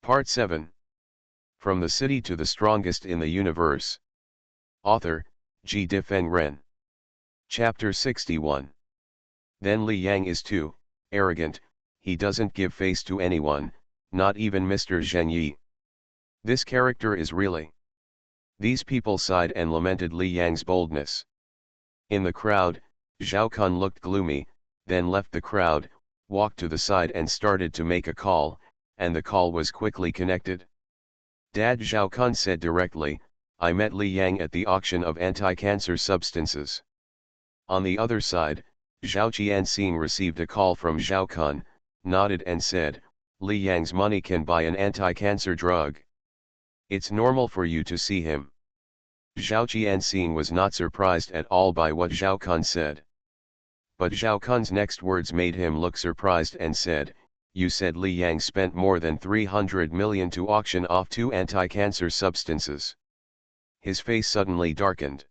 Part 7. From the City to the Strongest in the Universe. Author, G. Difeng Ren. Chapter 61. Then Li Yang is too arrogant, he doesn't give face to anyone, not even Mr. Zheng Yi. This character is really. These people sighed and lamented Li Yang's boldness. In the crowd, Zhao Kun looked gloomy, then left the crowd, walked to the side and started to make a call, and the call was quickly connected. Dad, Zhao Kun said directly, I met Li Yang at the auction of anti-cancer substances. On the other side, Zhao Qianxing received a call from Zhao Kun, nodded and said, Li Yang's money can buy an anti-cancer drug. It's normal for you to see him. Zhao Qianxing was not surprised at all by what Zhao Kun said. But Zhao Kun's next words made him look surprised and said, you said Li Yang spent more than 300 million to auction off 2 anti-cancer substances. His face suddenly darkened.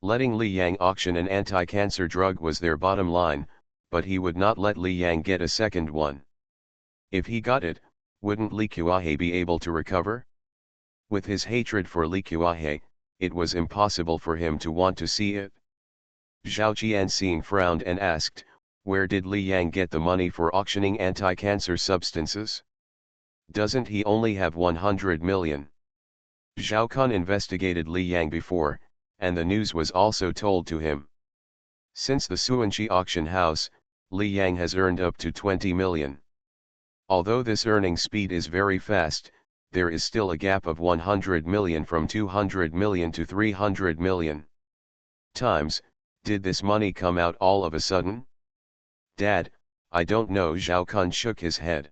Letting Li Yang auction an anti-cancer drug was their bottom line, but he would not let Li Yang get a second one. If he got it, wouldn't Li Kuahe be able to recover? With his hatred for Li Kuahe, it was impossible for him to want to see it. Zhao Qianxing frowned and asked, where did Li Yang get the money for auctioning anti-cancer substances? Doesn't he only have 100 million? Zhao Kun investigated Li Yang before, and the news was also told to him. Since the Suanqi auction house, Li Yang has earned up to 20 million. Although this earning speed is very fast, there is still a gap of 100 million from 200 million to 300 million. Times, did this money come out all of a sudden? Dad, I don't know. Zhao Kun shook his head.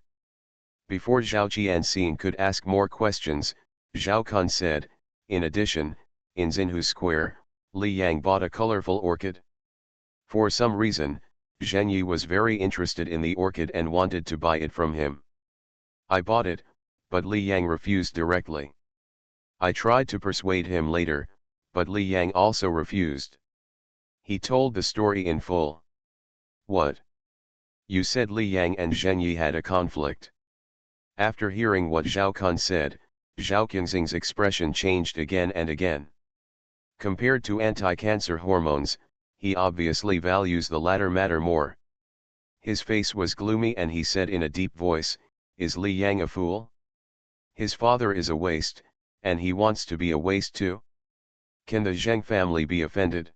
Before Zhao Qianxing could ask more questions, Zhao Kun said, in addition, in Xinhu Square, Li Yang bought a colorful orchid. For some reason, Zheng Yi was very interested in the orchid and wanted to buy it from him. I bought it, but Li Yang refused directly. I tried to persuade him later, but Li Yang also refused. He told the story in full. What? You said Li Yang and Zheng Yi had a conflict. After hearing what Zhao Kun said, Zhao Qianxing's expression changed again and again. Compared to anti-cancer hormones, he obviously values the latter matter more. His face was gloomy and he said in a deep voice, is Li Yang a fool? His father is a waste, and he wants to be a waste too? Can the Zheng family be offended?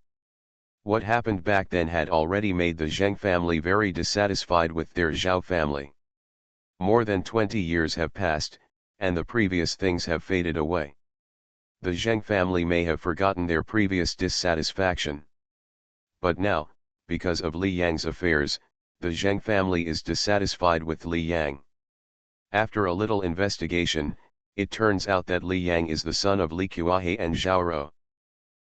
What happened back then had already made the Zheng family very dissatisfied with their Zhao family. More than 20 years have passed, and the previous things have faded away. The Zheng family may have forgotten their previous dissatisfaction. But now, because of Li Yang's affairs, the Zheng family is dissatisfied with Li Yang. After a little investigation, it turns out that Li Yang is the son of Li Kuahe and Zhao Rou.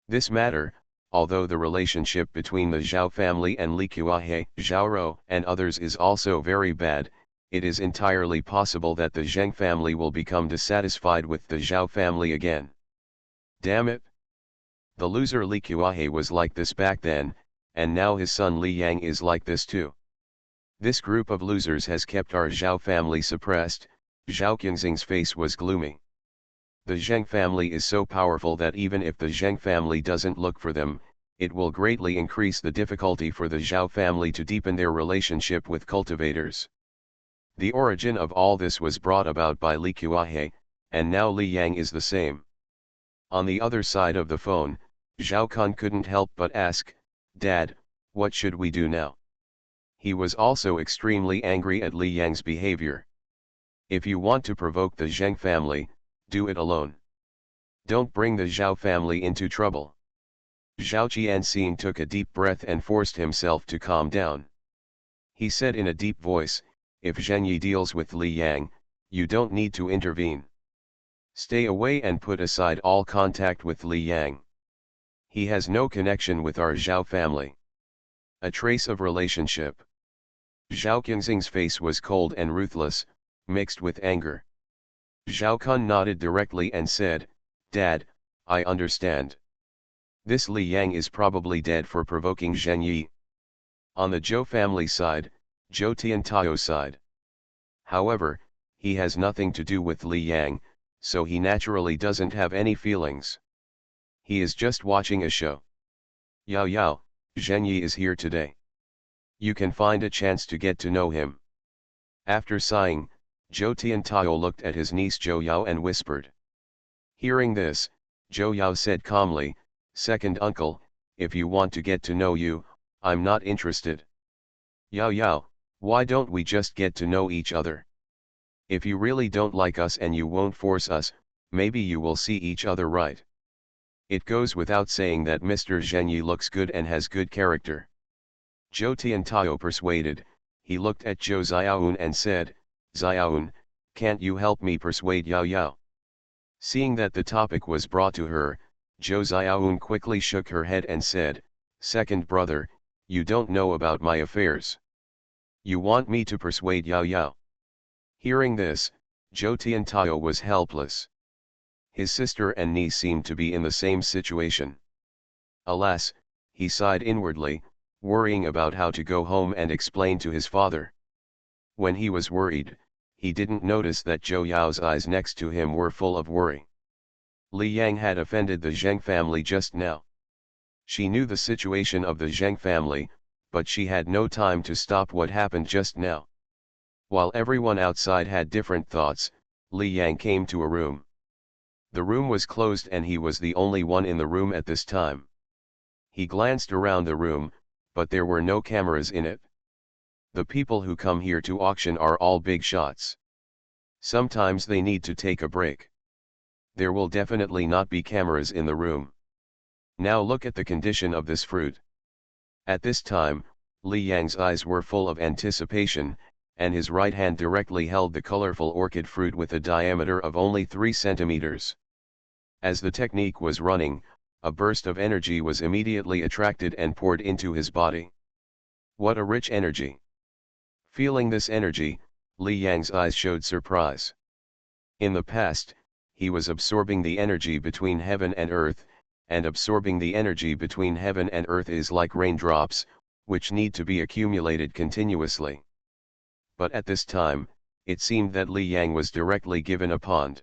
This matter, although the relationship between the Zhao family and Li Kuahe, Zhao Rou, and others is also very bad, it is entirely possible that the Zheng family will become dissatisfied with the Zhao family again. Damn it! The loser Li Kuahe was like this back then, and now his son Li Yang is like this too. This group of losers has kept our Zhao family suppressed. Zhao Qianxing's face was gloomy. The Zheng family is so powerful that even if the Zheng family doesn't look for them, it will greatly increase the difficulty for the Zhao family to deepen their relationship with cultivators. The origin of all this was brought about by Li Kuahe, and now Li Yang is the same. On the other side of the phone, Zhao Kun couldn't help but ask, Dad, what should we do now? He was also extremely angry at Li Yang's behavior. If you want to provoke the Zheng family, do it alone. Don't bring the Zhao family into trouble. Zhao Qianxing took a deep breath and forced himself to calm down. He said in a deep voice, if Zheng Yi deals with Li Yang, you don't need to intervene. Stay away and put aside all contact with Li Yang. He has no connection with our Zhao family. A trace of relationship. Zhao Qianxing's face was cold and ruthless, mixed with anger. Zhao Kun nodded directly and said, Dad, I understand. This Li Yang is probably dead for provoking Zheng Yi. On the Zhou family side, Zhou Tiantao's side. However, he has nothing to do with Li Yang, so he naturally doesn't have any feelings. He is just watching a show. Yao Yao, Zhenyi is here today. You can find a chance to get to know him. After sighing, Zhou Tiantao looked at his niece Zhou Yao and whispered. Hearing this, Zhou Yao said calmly, "Second uncle, if you want to get to know you, I'm not interested." "Yao Yao, why don't we just get to know each other? If you really don't like us and you won't force us, maybe you will see each other right. It goes without saying that Mr. Zhenyi looks good and has good character." Zhou Tiantao persuaded, he looked at Zhou Xiaoun and said, "Xiaoun, can't you help me persuade Yao Yao?" Seeing that the topic was brought to her, Zhou Xiaoun quickly shook her head and said, "Second brother, you don't know about my affairs. You want me to persuade Yao Yao?" Hearing this, Zhou Tiantao was helpless. His sister and niece seemed to be in the same situation. Alas, he sighed inwardly, worrying about how to go home and explain to his father. When he was worried, he didn't notice that Zhou Yao's eyes next to him were full of worry. Li Yang had offended the Zheng family just now. She knew the situation of the Zheng family, but she had no time to stop what happened just now. While everyone outside had different thoughts, Li Yang came to a room. The room was closed and he was the only one in the room at this time. He glanced around the room, but there were no cameras in it. The people who come here to auction are all big shots. Sometimes they need to take a break. There will definitely not be cameras in the room. Now look at the condition of this fruit. At this time, Li Yang's eyes were full of anticipation, and his right hand directly held the colorful orchid fruit with a diameter of only 3 centimeters. As the technique was running, a burst of energy was immediately attracted and poured into his body. What a rich energy! Feeling this energy, Li Yang's eyes showed surprise. In the past, he was absorbing the energy between heaven and earth, and absorbing the energy between heaven and earth is like raindrops, which need to be accumulated continuously. But at this time, it seemed that Li Yang was directly given a pond.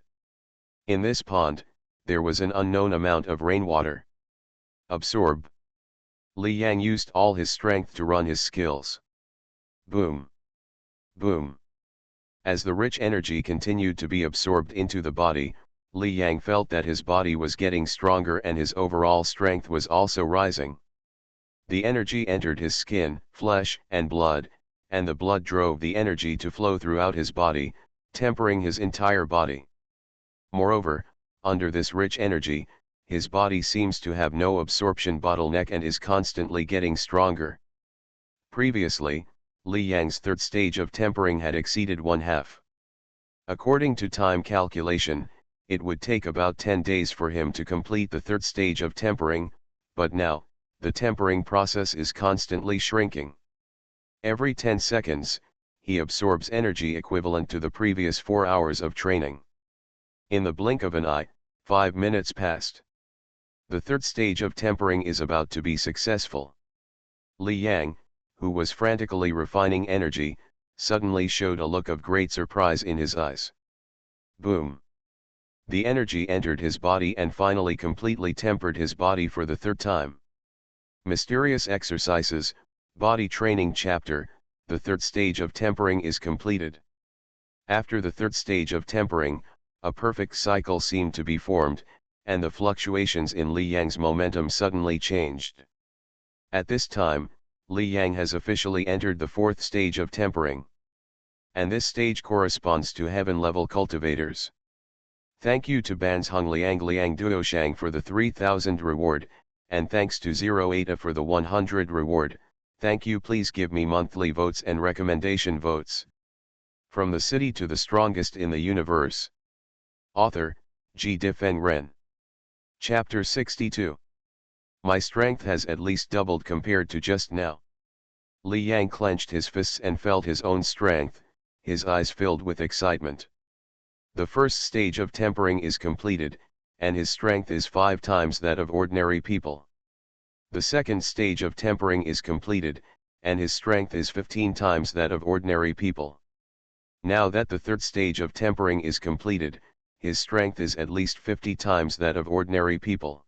In this pond, there was an unknown amount of rainwater. Absorb. Li Yang used all his strength to run his skills. Boom. Boom. As the rich energy continued to be absorbed into the body, Li Yang felt that his body was getting stronger and his overall strength was also rising. The energy entered his skin, flesh, and blood, and the blood drove the energy to flow throughout his body, tempering his entire body. Moreover, under this rich energy, his body seems to have no absorption bottleneck and is constantly getting stronger. Previously, Li Yang's third stage of tempering had exceeded 1/2. According to time calculation, it would take about 10 days for him to complete the third stage of tempering, but now, the tempering process is constantly shrinking. Every 10 seconds, he absorbs energy equivalent to the previous 4 hours of training. In the blink of an eye, 5 minutes passed. The third stage of tempering is about to be successful. Li Yang, who was frantically refining energy, suddenly showed a look of great surprise in his eyes. Boom! The energy entered his body and finally completely tempered his body for the third time. Mysterious Exercises, Body Training Chapter, the third stage of tempering is completed. After the third stage of tempering, a perfect cycle seemed to be formed, and the fluctuations in Li Yang's momentum suddenly changed. At this time, Li Yang has officially entered the fourth stage of tempering. And this stage corresponds to heaven-level cultivators. Thank you to Bans Hung Liang Liang Duoshang for the 3000 reward, and thanks to 08A for the 100 reward. Thank you. Please give me monthly votes and recommendation votes. From the city to the strongest in the universe. Author, Ji Difeng Ren. Chapter 62. My strength has at least doubled compared to just now. Li Yang clenched his fists and felt his own strength, his eyes filled with excitement. The first stage of tempering is completed, and his strength is 5 times that of ordinary people. The second stage of tempering is completed, and his strength is 15 times that of ordinary people. Now that the third stage of tempering is completed, his strength is at least 50 times that of ordinary people.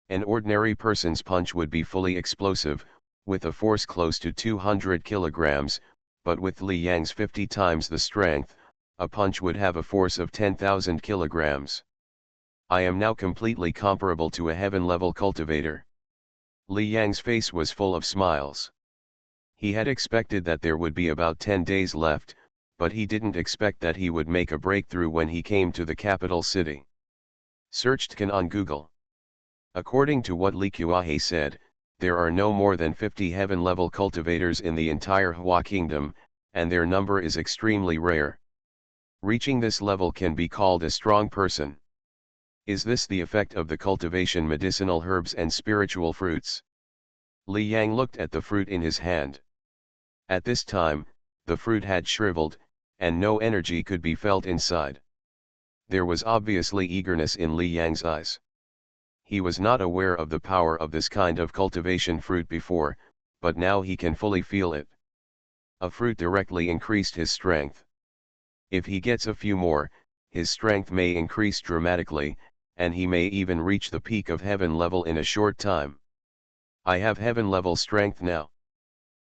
An ordinary person's punch would be fully explosive, with a force close to 200 kilograms, but with Li Yang's 50 times the strength, a punch would have a force of 10,000 kilograms. I am now completely comparable to a heaven-level cultivator. Li Yang's face was full of smiles. He had expected that there would be about 10 days left, but he didn't expect that he would make a breakthrough when he came to the capital city. Searched Can on Google. According to what Li Kuahe said, there are no more than 50 heaven-level cultivators in the entire Hua Kingdom, and their number is extremely rare. Reaching this level can be called a strong person. Is this the effect of the cultivation medicinal herbs and spiritual fruits? Li Yang looked at the fruit in his hand. At this time, the fruit had shriveled, and no energy could be felt inside. There was obviously eagerness in Li Yang's eyes. He was not aware of the power of this kind of cultivation fruit before, but now he can fully feel it. A fruit directly increased his strength. If he gets a few more, his strength may increase dramatically, and he may even reach the peak of heaven level in a short time. I have heaven level strength now.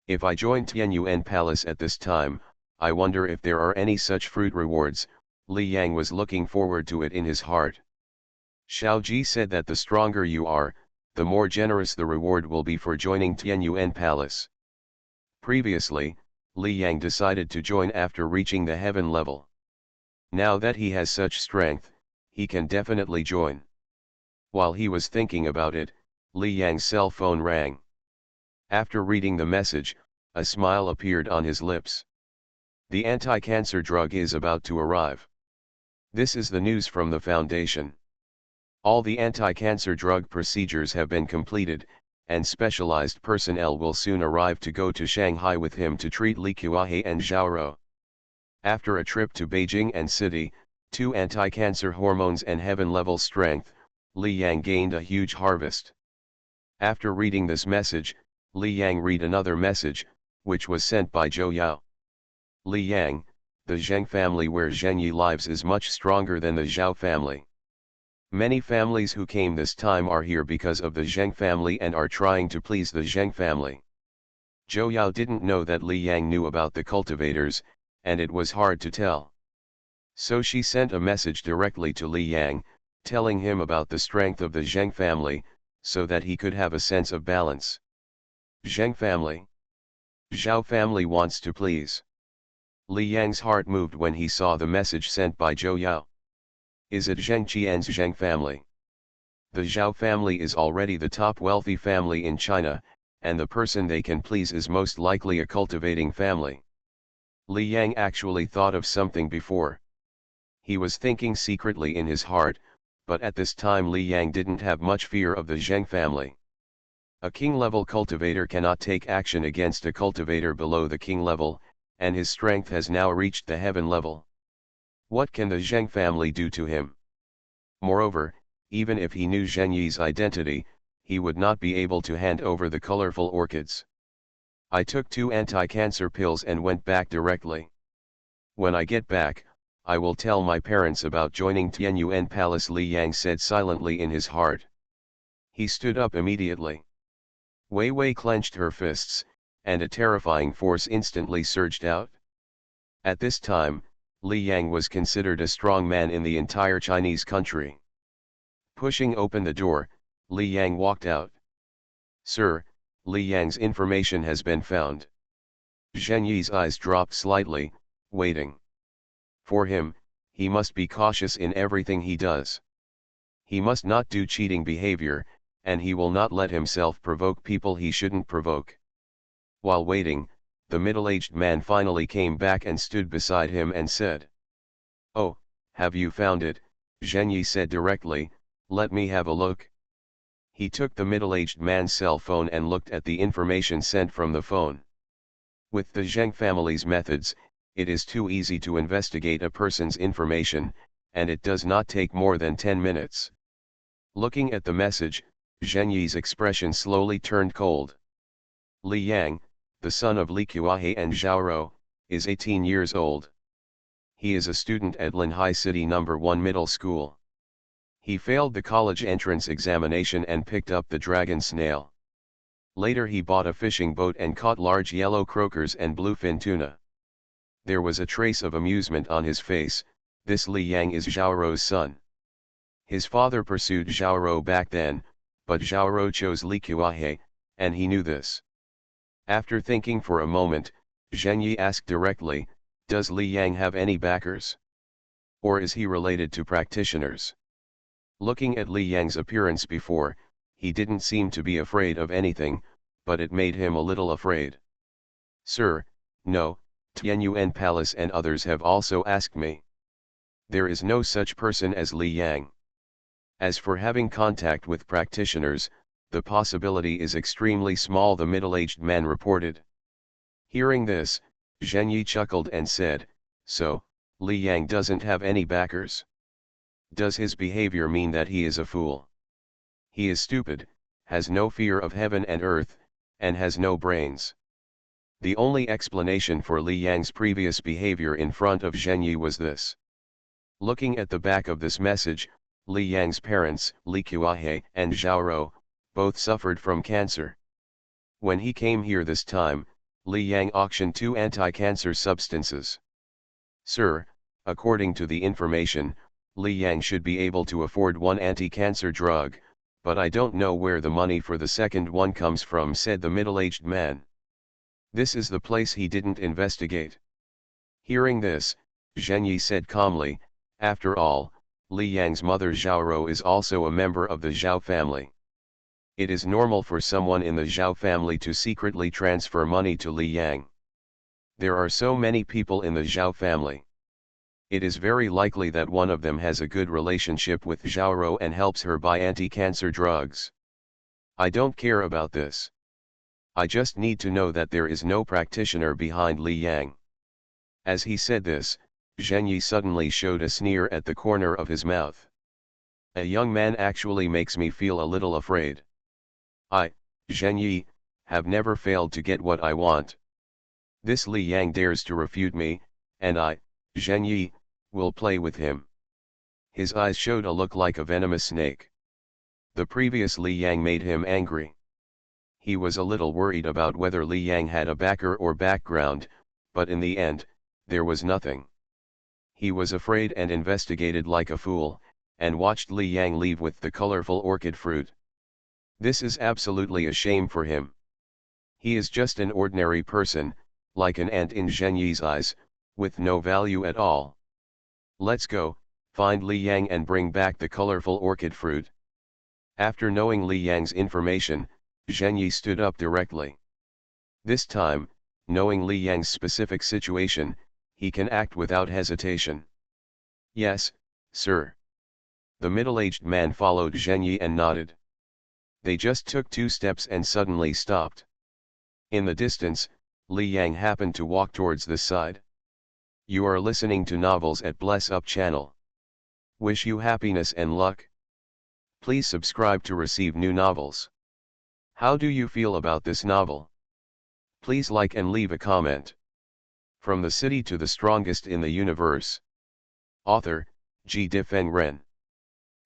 If I join Tianyuan Palace at this time, I wonder if there are any such fruit rewards. Li Yang was looking forward to it in his heart. Xiao Ji said that the stronger you are, the more generous the reward will be for joining Tianyuan Palace. Previously, Li Yang decided to join after reaching the heaven level. Now that he has such strength, he can definitely join. While he was thinking about it, Li Yang's cell phone rang. After reading the message, a smile appeared on his lips. The anti-cancer drug is about to arrive. This is the news from the Foundation. All the anti-cancer drug procedures have been completed, and specialized personnel will soon arrive to go to Shanghai with him to treat Li Kuahe and Zhaoro. After a trip to Beijing and City, 2 anti-cancer hormones and heaven-level strength, Li Yang gained a huge harvest. After reading this message, Li Yang read another message, which was sent by Zhou Yao. Li Yang, the Zheng family where Zhengyi lives is much stronger than the Zhao family. Many families who came this time are here because of the Zheng family and are trying to please the Zheng family. Zhou Yao didn't know that Li Yang knew about the cultivators, and it was hard to tell. So she sent a message directly to Li Yang, telling him about the strength of the Zheng family, so that he could have a sense of balance. Zheng family. Zhao family wants to please. Li Yang's heart moved when he saw the message sent by Zhou Yao. Is it Zheng Qian's Zheng family? The Zhao family is already the top wealthy family in China, and the person they can please is most likely a cultivating family. Li Yang actually thought of something before. He was thinking secretly in his heart, but at this time Li Yang didn't have much fear of the Zheng family. A king-level cultivator cannot take action against a cultivator below the king level, and his strength has now reached the heaven level. What can the Zheng family do to him? Moreover, even if he knew Zhengyi's identity, he would not be able to hand over the colorful orchids. I took 2 anti-cancer pills and went back directly. When I get back, I will tell my parents about joining Tianyuan Palace, Li Yang said silently in his heart. He stood up immediately. Wei Wei clenched her fists, and a terrifying force instantly surged out. At this time, Li Yang was considered a strong man in the entire Chinese country. Pushing open the door, Li Yang walked out. Sir, Li Yang's information has been found. Zheng Yi's eyes dropped slightly, waiting. For him, he must be cautious in everything he does. He must not do cheating behavior, and he will not let himself provoke people he shouldn't provoke. While waiting, the middle-aged man finally came back and stood beside him and said, "Oh, have you found it?" Zheng Yi said directly, "Let me have a look." He took the middle-aged man's cell phone and looked at the information sent from the phone. With the Zheng family's methods, it is too easy to investigate a person's information, and it does not take more than 10 minutes. Looking at the message, Zheng Yi's expression slowly turned cold. Li Yang, the son of Li Kuahe and Zhaoro, is 18 years old. He is a student at Linhai City No. 1 Middle School. He failed the college entrance examination and picked up the dragon snail. Later he bought a fishing boat and caught large yellow croakers and bluefin tuna. There was a trace of amusement on his face. This Li Yang is Zhaorou's son. His father pursued Zhaorou back then, but Zhaorou chose Li Kuahe, and he knew this. After thinking for a moment, Zheng Yi asked directly, "Does Li Yang have any backers? Or is he related to practitioners?" Looking at Li Yang's appearance before, he didn't seem to be afraid of anything, but it made him a little afraid. "Sir, no, Tianyuan Palace and others have also asked me. There is no such person as Li Yang. As for having contact with practitioners, the possibility is extremely small," the middle-aged man reported. Hearing this, Zheng Yi chuckled and said, "So, Li Yang doesn't have any backers? Does his behavior mean that he is a fool? He is stupid, has no fear of heaven and earth, and has no brains." The only explanation for Li Yang's previous behavior in front of Zheng Yi was this. Looking at the back of this message, Li Yang's parents, Li Kuahe and Zhaorou, both suffered from cancer. When he came here this time, Li Yang auctioned 2 anti-cancer substances. "Sir, according to the information, Li Yang should be able to afford 1 anti-cancer drug, but I don't know where the money for the second one comes from," said the middle-aged man. "This is the place he didn't investigate." Hearing this, Zheng Yi said calmly, "After all, Li Yang's mother Zhaorou is also a member of the Zhao family. It is normal for someone in the Zhao family to secretly transfer money to Li Yang. There are so many people in the Zhao family. It is very likely that one of them has a good relationship with Zhaorou and helps her buy anti-cancer drugs. I don't care about this. I just need to know that there is no practitioner behind Li Yang." As he said this, Zheng Yi suddenly showed a sneer at the corner of his mouth. "A young man actually makes me feel a little afraid. I, Zheng Yi, have never failed to get what I want. This Li Yang dares to refute me, and I, Zheng Yi, will play with him." His eyes showed a look like a venomous snake. The previous Li Yang made him angry. He was a little worried about whether Li Yang had a backer or background, but in the end, there was nothing. He was afraid and investigated like a fool, and watched Li Yang leave with the colorful orchid fruit. This is absolutely a shame for him. He is just an ordinary person, like an ant in Zheng Yi's eyes, with no value at all. "Let's go, find Li Yang and bring back the colorful orchid fruit." After knowing Li Yang's information, Zheng Yi stood up directly. This time, knowing Li Yang's specific situation, he can act without hesitation. "Yes, sir." The middle-aged man followed Zheng Yi and nodded. They just took 2 steps and suddenly stopped. In the distance, Li Yang happened to walk towards the side. You are listening to Novels at Bless Up channel. Wish you happiness and luck. Please subscribe to receive new novels. How do you feel about this novel? Please like and leave a comment. From the City to the Strongest in the Universe. Author, G. Difeng Ren.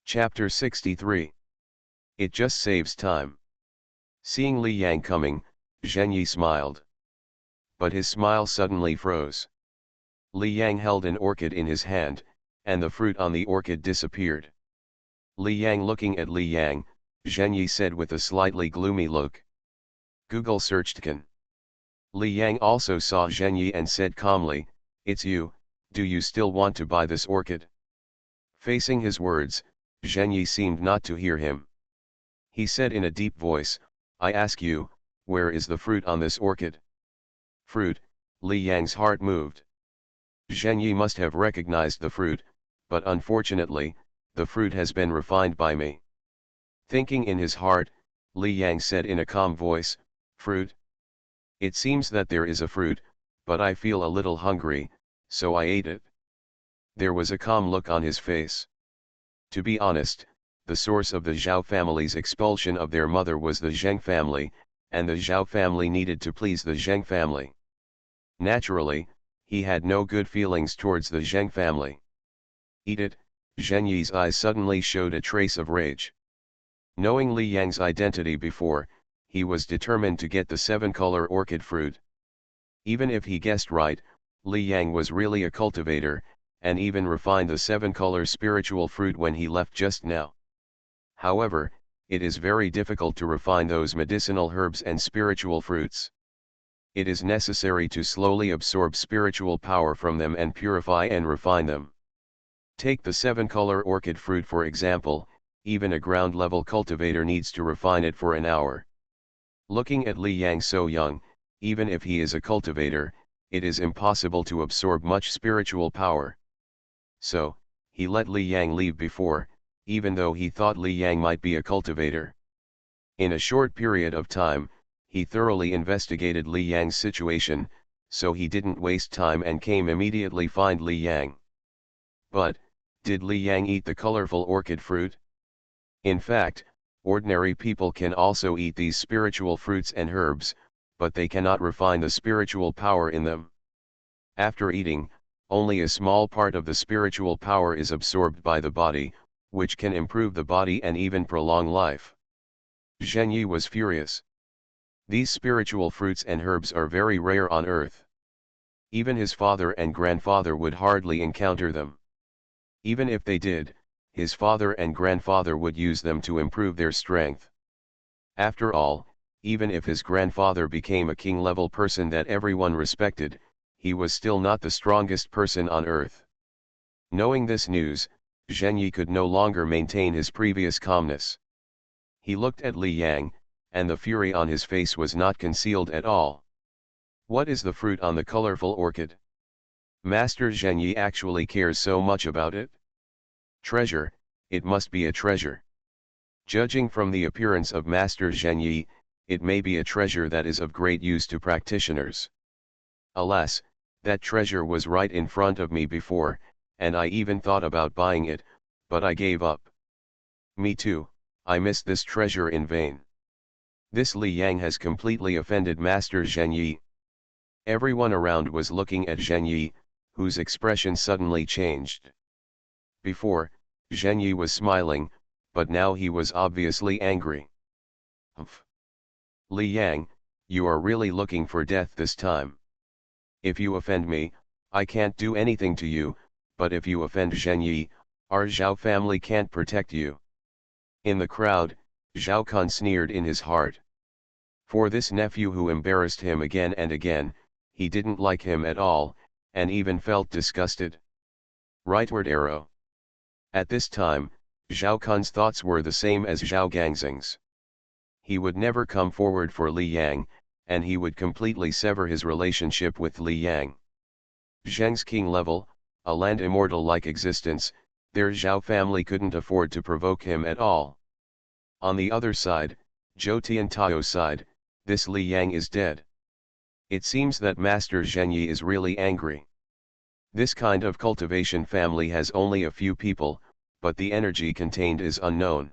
Chapter 63. It just saves time. Seeing Li Yang coming, Zheng Yi smiled. But his smile suddenly froze. Li Yang held an orchid in his hand, and the fruit on the orchid disappeared. Li Yang looking at Li Yang, Zheng Yi said with a slightly gloomy look. Google searched Can. Li Yang also saw Zheng Yi and said calmly, "It's you, do you still want to buy this orchid?" Facing his words, Zheng Yi seemed not to hear him. He said in a deep voice, "I ask you, where is the fruit on this orchid?" Fruit, Li Yang's heart moved. Zheng Yi must have recognized the fruit, but unfortunately, the fruit has been refined by me. Thinking in his heart, Li Yang said in a calm voice, "Fruit? It seems that there is a fruit, but I feel a little hungry, so I ate it." There was a calm look on his face. To be honest, the source of the Zhao family's expulsion of their mother was the Zheng family, and the Zhao family needed to please the Zheng family. Naturally, He had no good feelings towards the Zheng family. Eat it, Zheng Yi's eyes suddenly showed a trace of rage. Knowing Li Yang's identity before, he was determined to get the 7-color orchid fruit. Even if he guessed right, Li Yang was really a cultivator, and even refined the 7-color spiritual fruit when he left just now. However, it is very difficult to refine those medicinal herbs and spiritual fruits. It is necessary to slowly absorb spiritual power from them and purify and refine them. Take the 7-color orchid fruit for example, even a ground-level cultivator needs to refine it for an hour. Looking at Li Yang so young, even if he is a cultivator, it is impossible to absorb much spiritual power. So, he let Li Yang leave before, even though he thought Li Yang might be a cultivator. In a short period of time, he thoroughly investigated Li Yang's situation, so he didn't waste time and came immediately find Li Yang. But, did Li Yang eat the colorful orchid fruit? In fact, ordinary people can also eat these spiritual fruits and herbs, but they cannot refine the spiritual power in them. After eating, only a small part of the spiritual power is absorbed by the body, which can improve the body and even prolong life. Zheng Yi was furious. These spiritual fruits and herbs are very rare on earth. Even his father and grandfather would hardly encounter them. Even if they did, his father and grandfather would use them to improve their strength. After all, even if his grandfather became a king-level person that everyone respected, he was still not the strongest person on earth. Knowing this news, Zheng Yi could no longer maintain his previous calmness. He looked at Li Yang, and the fury on his face was not concealed at all. What is the fruit on the colorful orchid? Master Zheng Yi actually cares so much about it? Treasure, it must be a treasure. Judging from the appearance of Master Zheng Yi, it may be a treasure that is of great use to practitioners. Alas, that treasure was right in front of me before, and I even thought about buying it, but I gave up. Me too, I missed this treasure in vain. This Li Yang has completely offended Master Zheng Yi. Everyone around was looking at Zheng Yi, whose expression suddenly changed. Before, Zheng Yi was smiling, but now he was obviously angry. Humph. Li Yang, you are really looking for death this time. If you offend me, I can't do anything to you, but if you offend Zheng Yi, our Zhao family can't protect you. In the crowd, Zhao Kun sneered in his heart. For this nephew who embarrassed him again and again, he didn't like him at all, and even felt disgusted. Rightward arrow. At this time, Zhao Kun's thoughts were the same as Zhao Gangzing's. He would never come forward for Li Yang, and he would completely sever his relationship with Li Yang. Zheng's king level, a land immortal-like existence, their Zhao family couldn't afford to provoke him at all. On the other side, Zhou Tiantao's side, this Li Yang is dead. It seems that Master Zheng Yi is really angry. This kind of cultivation family has only a few people, but the energy contained is unknown.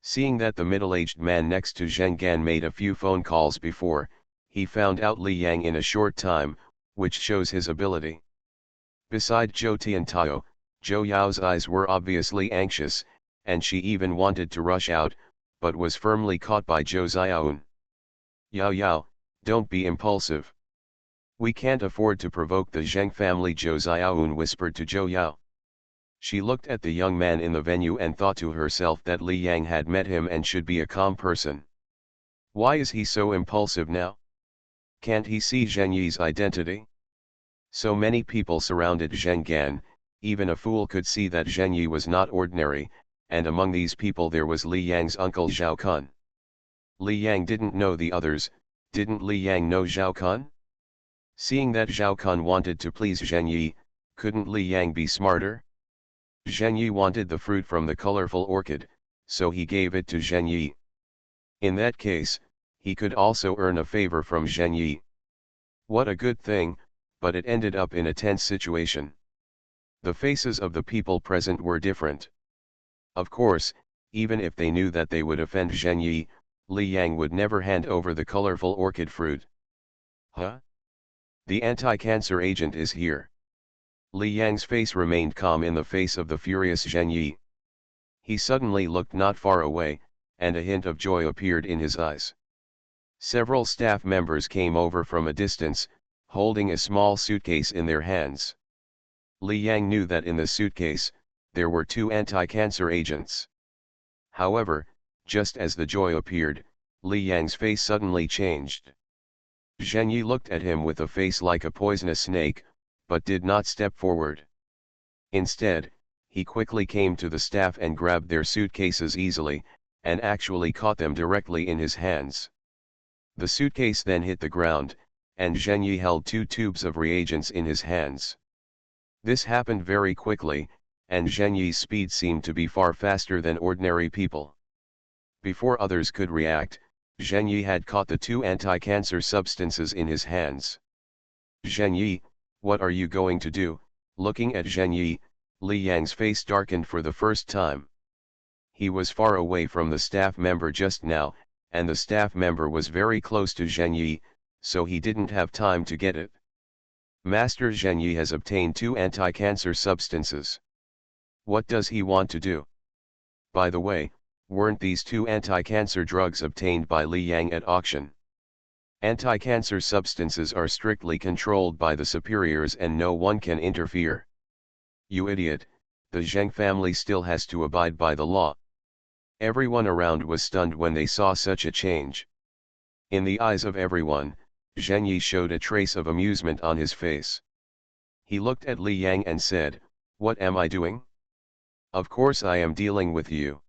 Seeing that the middle-aged man next to Zheng Gan made a few phone calls before, he found out Li Yang in a short time, which shows his ability. Beside Zhou Tiantao, Zhou Yao's eyes were obviously anxious, and she even wanted to rush out, but was firmly caught by Zhou Xiaoun. Yao Yao, don't be impulsive. We can't afford to provoke the Zheng family, Zhou Xiaoun whispered to Zhou Yao. She looked at the young man in the venue and thought to herself that Li Yang had met him and should be a calm person. Why is he so impulsive now? Can't he see Zheng Yi's identity? So many people surrounded Zheng Gan, even a fool could see that Zheng Yi was not ordinary, and among these people there was Li Yang's uncle Zhao Kun. Li Yang didn't know the others, didn't Li Yang know Zhao Kun? Seeing that Zhao Kun wanted to please Zheng Yi, couldn't Li Yang be smarter? Zheng Yi wanted the fruit from the colorful orchid, so he gave it to Zheng Yi. In that case, he could also earn a favor from Zheng Yi. What a good thing, but it ended up in a tense situation. The faces of the people present were different. Of course, even if they knew that they would offend Zheng Yi, Li Yang would never hand over the colorful orchid fruit. Huh? The anti-cancer agent is here. Li Yang's face remained calm in the face of the furious Zheng Yi. He suddenly looked not far away, and a hint of joy appeared in his eyes. Several staff members came over from a distance, holding a small suitcase in their hands. Li Yang knew that in the suitcase, there were 2 anti-cancer agents. However, just as the joy appeared, Li Yang's face suddenly changed. Zheng Yi looked at him with a face like a poisonous snake, but did not step forward. Instead, he quickly came to the staff and grabbed their suitcases easily, and actually caught them directly in his hands. The suitcase then hit the ground, and Zheng Yi held 2 tubes of reagents in his hands. This happened very quickly, and Zheng Yi's speed seemed to be far faster than ordinary people. Before others could react, Zheng Yi had caught the 2 anti-cancer substances in his hands. "Zheng Yi, what are you going to do?" Looking at Zheng Yi, Li Yang's face darkened for the first time. He was far away from the staff member just now, and the staff member was very close to Zheng Yi, so he didn't have time to get it. Master Zheng Yi has obtained 2 anti-cancer substances. What does he want to do? By the way, weren't these 2 anti-cancer drugs obtained by Li Yang at auction? Anti-cancer substances are strictly controlled by the superiors and no one can interfere. You idiot, the Zheng family still has to abide by the law. Everyone around was stunned when they saw such a change. In the eyes of everyone, Zheng Yi showed a trace of amusement on his face. He looked at Li Yang and said, "What am I doing? Of course I am dealing with you.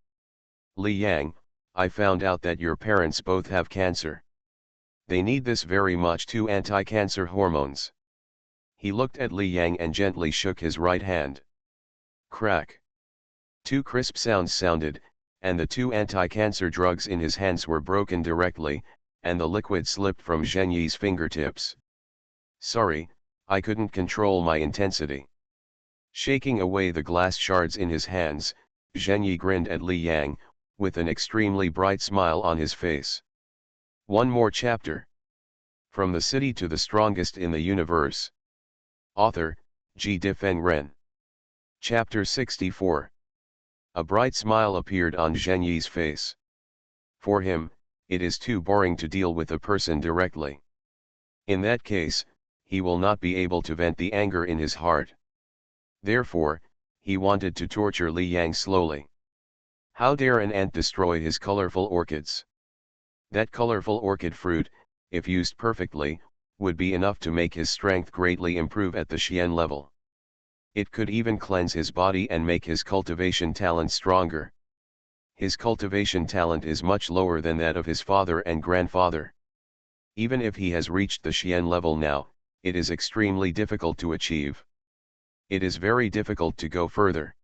Li Yang, I found out that your parents both have cancer. They need this very much 2 anti-cancer hormones." He looked at Li Yang and gently shook his right hand. Crack. 2 crisp sounds sounded, and the 2 anti-cancer drugs in his hands were broken directly, and the liquid slipped from Zheng Yi's fingertips. "Sorry, I couldn't control my intensity." Shaking away the glass shards in his hands, Zheng Yi grinned at Li Yang, with an extremely bright smile on his face. One more chapter. From the city to the strongest in the universe. Author, G. Difeng Ren. Chapter 64. A bright smile appeared on Zheng Yi's face. For him, it is too boring to deal with a person directly. In that case, he will not be able to vent the anger in his heart. Therefore, he wanted to torture Li Yang slowly. How dare an ant destroy his colorful orchids? That colorful orchid fruit, if used perfectly, would be enough to make his strength greatly improve at the Xian level. It could even cleanse his body and make his cultivation talent stronger. His cultivation talent is much lower than that of his father and grandfather. Even if he has reached the Xian level now, it is extremely difficult to achieve. It is very difficult to go further.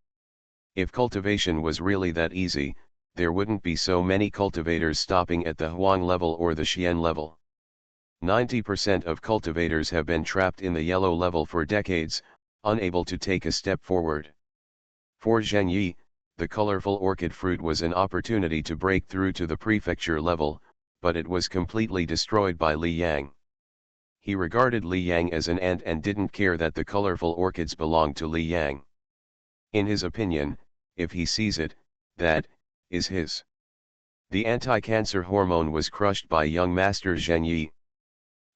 If cultivation was really that easy, there wouldn't be so many cultivators stopping at the Huang level or the Xian level. 90% of cultivators have been trapped in the yellow level for decades, unable to take a step forward. For Zheng Yi, the colorful orchid fruit was an opportunity to break through to the prefecture level, but it was completely destroyed by Li Yang. He regarded Li Yang as an ant and didn't care that the colorful orchids belonged to Li Yang. In his opinion, if he sees it, that is his. The anti-cancer hormone was crushed by young Master Zheng Yi.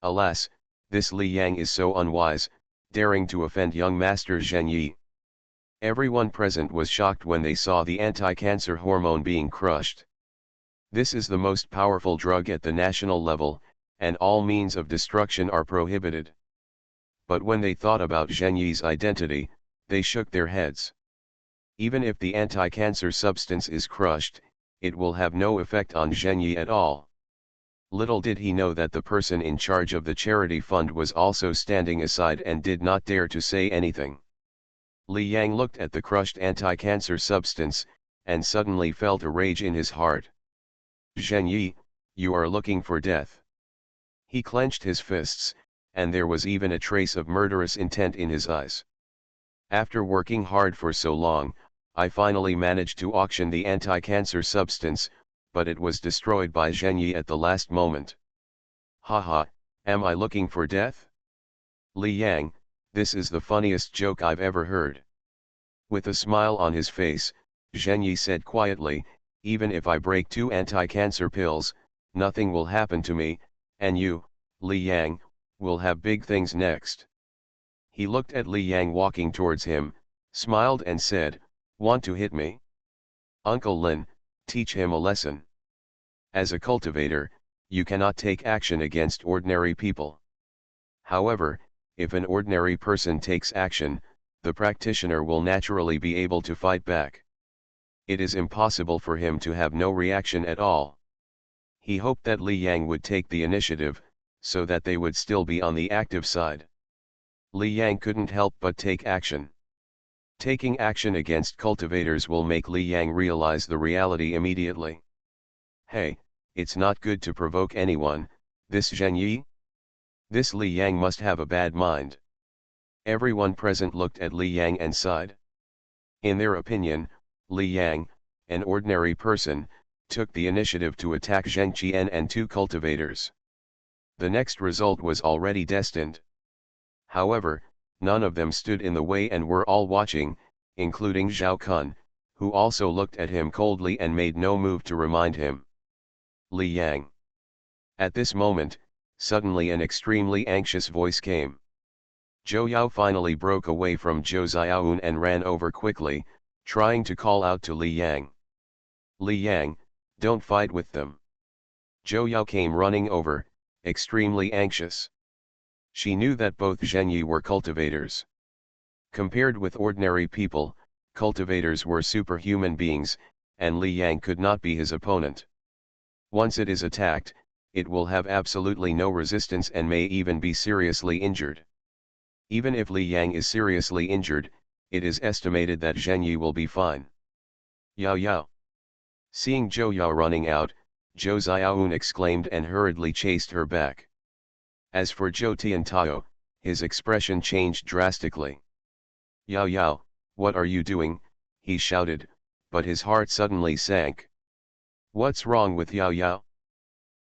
Alas, this Li Yang is so unwise, daring to offend young Master Zheng Yi. Everyone present was shocked when they saw the anti-cancer hormone being crushed. This is the most powerful drug at the national level, and all means of destruction are prohibited. But when they thought about Zheng Yi's identity, they shook their heads. Even if the anti-cancer substance is crushed, it will have no effect on Zheng Yi at all. Little did he know that the person in charge of the charity fund was also standing aside and did not dare to say anything. Li Yang looked at the crushed anti-cancer substance, and suddenly felt a rage in his heart. "Zheng Yi, you are looking for death." He clenched his fists, and there was even a trace of murderous intent in his eyes. "After working hard for so long, I finally managed to auction the anti-cancer substance, but it was destroyed by Zheng Yi at the last moment. Haha, am I looking for death? Li Yang, this is the funniest joke I've ever heard. With a smile on his face, Zheng Yi said quietly, even if I break 2 anti-cancer pills, nothing will happen to me, and you, Li Yang, will have big things next. He looked at Li Yang walking towards him, smiled and said, want to hit me? Uncle Lin, teach him a lesson. As a cultivator, you cannot take action against ordinary people. However, if an ordinary person takes action, the practitioner will naturally be able to fight back. It is impossible for him to have no reaction at all. He hoped that Li Yang would take the initiative, so that they would still be on the active side. Li Yang couldn't help but take action. Taking action against cultivators will make Li Yang realize the reality immediately. Hey, it's not good to provoke anyone, this Zheng Yi? This Li Yang must have a bad mind. Everyone present looked at Li Yang and sighed. In their opinion, Li Yang, an ordinary person, took the initiative to attack Zheng Qian and 2 cultivators. The next result was already destined. However, none of them stood in the way and were all watching, including Zhao Kun, who also looked at him coldly and made no move to remind him. Li Yang. At this moment, suddenly an extremely anxious voice came. Zhou Yao finally broke away from Zhou Xiaoun and ran over quickly, trying to call out to Li Yang. Li Yang, don't fight with them. Zhou Yao came running over, extremely anxious. She knew that both Zheng Yi were cultivators. Compared with ordinary people, cultivators were superhuman beings, and Li Yang could not be his opponent. Once it is attacked, it will have absolutely no resistance and may even be seriously injured. Even if Li Yang is seriously injured, it is estimated that Zheng Yi will be fine. Yao Yao. Seeing Zhou Yao running out, Zhou Xiaoun exclaimed and hurriedly chased her back. As for Zhou Tiantao, his expression changed drastically. Yao Yao, what are you doing? He shouted, but his heart suddenly sank. What's wrong with Yao Yao?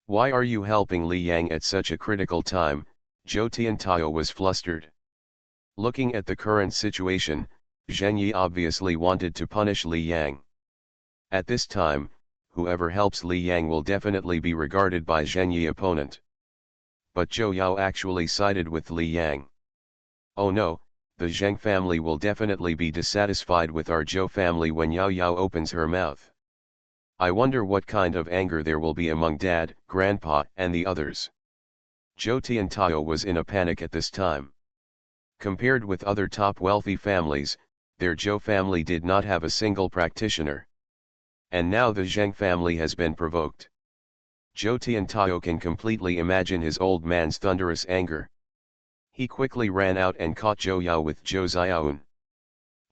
Why are you helping Li Yang at such a critical time? Zhou Tiantao was flustered. Looking at the current situation, Zheng Yi obviously wanted to punish Li Yang. At this time, whoever helps Li Yang will definitely be regarded by Zheng Yi opponent. But Zhou Yao actually sided with Li Yang. Oh no, the Zheng family will definitely be dissatisfied with our Zhou family when Yao Yao opens her mouth. I wonder what kind of anger there will be among Dad, Grandpa, and the others. Zhou Tiantao was in a panic at this time. Compared with other top wealthy families, their Zhou family did not have a single practitioner. And now the Zheng family has been provoked. Zhou Tiantao can completely imagine his old man's thunderous anger. He quickly ran out and caught Zhou Yao with Zhou Xiaoun.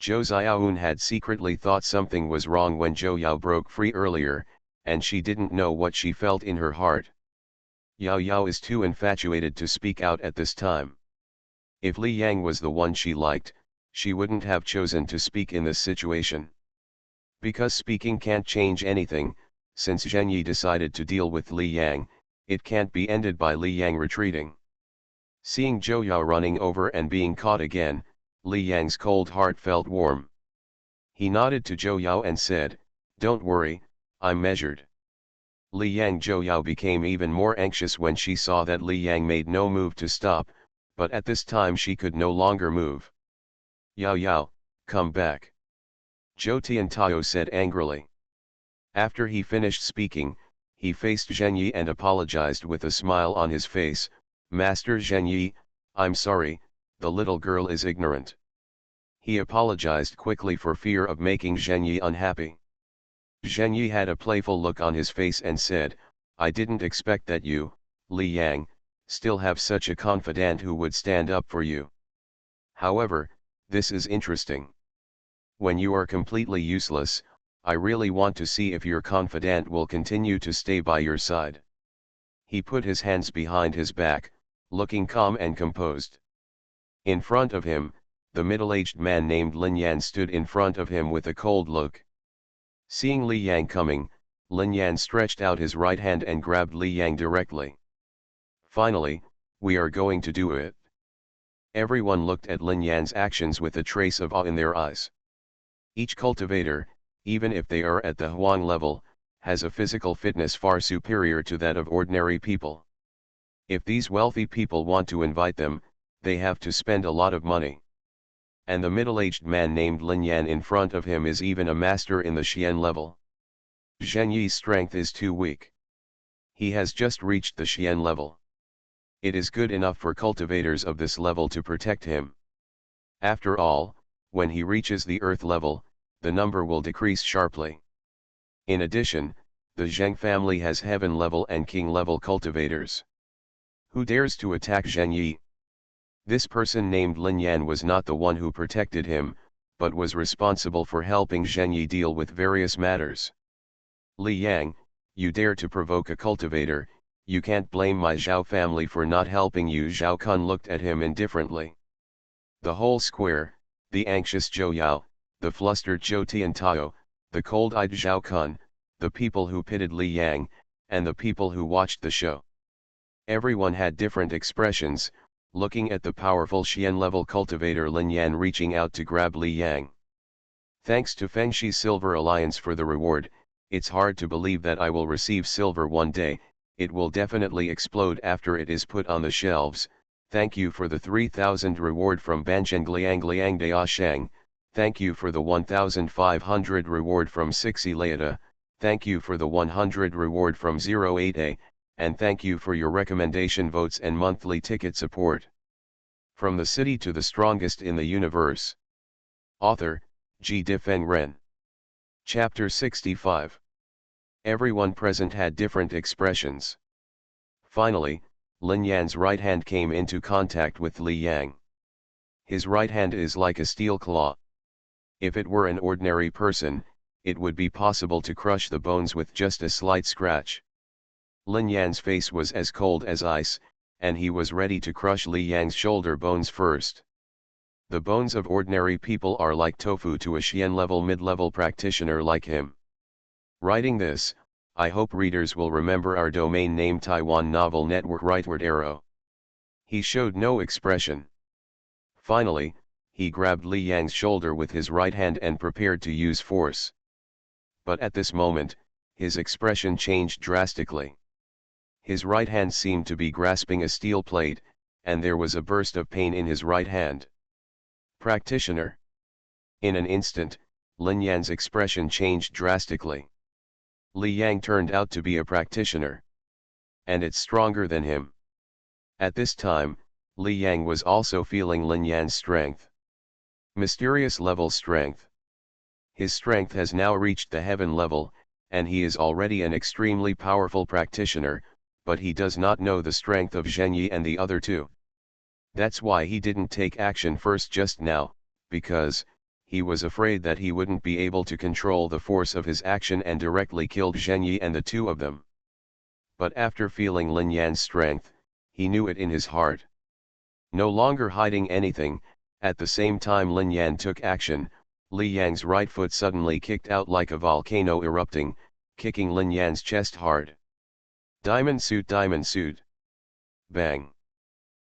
Zhou Xiaoun had secretly thought something was wrong when Zhou Yao broke free earlier, and she didn't know what she felt in her heart. Yao Yao is too infatuated to speak out at this time. If Li Yang was the one she liked, she wouldn't have chosen to speak in this situation. Because speaking can't change anything, since Zheng Yi decided to deal with Li Yang, it can't be ended by Li Yang retreating. Seeing Zhou Yao running over and being caught again, Li Yang's cold heart felt warm. He nodded to Zhou Yao and said, "Don't worry, I'm measured." Li Yang Zhou Yao became even more anxious when she saw that Li Yang made no move to stop, but at this time she could no longer move. "Yao Yao, come back," Zhou Tiantao said angrily. After he finished speaking, he faced Zheng Yi and apologized with a smile on his face, "Master Zheng Yi, I'm sorry, the little girl is ignorant." He apologized quickly for fear of making Zheng Yi unhappy. Zheng Yi had a playful look on his face and said, "I didn't expect that you, Li Yang, still have such a confidant who would stand up for you. However, this is interesting. When you are completely useless, I really want to see if your confidant will continue to stay by your side." He put his hands behind his back, looking calm and composed. In front of him, the middle-aged man named Lin Yan stood in front of him with a cold look. Seeing Li Yang coming, Lin Yan stretched out his right hand and grabbed Li Yang directly. "Finally, we are going to do it." Everyone looked at Lin Yan's actions with a trace of awe in their eyes. Each cultivator, even if they are at the Huang level, has a physical fitness far superior to that of ordinary people. If these wealthy people want to invite them, they have to spend a lot of money. And the middle-aged man named Lin Yan in front of him is even a master in the Xian level. Zheng Yi's strength is too weak. He has just reached the Xian level. It is good enough for cultivators of this level to protect him. After all, when he reaches the earth level, the number will decrease sharply. In addition, the Zheng family has heaven level and king level cultivators. Who dares to attack Zheng Yi? This person named Lin Yan was not the one who protected him, but was responsible for helping Zheng Yi deal with various matters. Li Yang, you dare to provoke a cultivator, you can't blame my Zhao family for not helping you. Zhao Kun looked at him indifferently. The whole square, the anxious Zhou Yao, the flustered Zhou Tiantao, the cold-eyed Zhao Kun, the people who pitied Li Yang, and the people who watched the show. Everyone had different expressions, looking at the powerful Xian-level cultivator Lin Yan reaching out to grab Li Yang. Thanks to Fengshi's Silver Alliance for the reward, it's hard to believe that I will receive silver one day. It will definitely explode after it is put on the shelves. Thank you for the 3,000 reward from Banzhengliang Daoshang, thank you for the 1,500 reward from Sixi Laeta, thank you for the 100 reward from 08A, and thank you for your recommendation votes and monthly ticket support. From the city to the strongest in the universe. Author, Ji Difeng Ren. Chapter 65. Everyone present had different expressions. Finally, Lin Yan's right hand came into contact with Li Yang. His right hand is like a steel claw. If it were an ordinary person, it would be possible to crush the bones with just a slight scratch. Lin Yan's face was as cold as ice, and he was ready to crush Li Yang's shoulder bones first. The bones of ordinary people are like tofu to a Xian-level mid-level practitioner like him. Writing this, I hope readers will remember our domain name Taiwan Novel Network rightward arrow. He showed no expression. Finally, he grabbed Li Yang's shoulder with his right hand and prepared to use force. But at this moment, his expression changed drastically. His right hand seemed to be grasping a steel plate, and there was a burst of pain in his right hand. Practitioner. In an instant, Lin Yan's expression changed drastically. Li Yang turned out to be a practitioner. And it's stronger than him. At this time, Li Yang was also feeling Lin Yan's strength. Mysterious level strength. His strength has now reached the heaven level, and he is already an extremely powerful practitioner, but he does not know the strength of Zheng Yi and the other two. That's why he didn't take action first just now, because he was afraid that he wouldn't be able to control the force of his action and directly killed Zheng Yi and the two of them. But after feeling Lin Yan's strength, he knew it in his heart. No longer hiding anything, at the same time Lin Yan took action, Li Yang's right foot suddenly kicked out like a volcano erupting, kicking Lin Yan's chest hard. Diamond suit, diamond suit. Bang.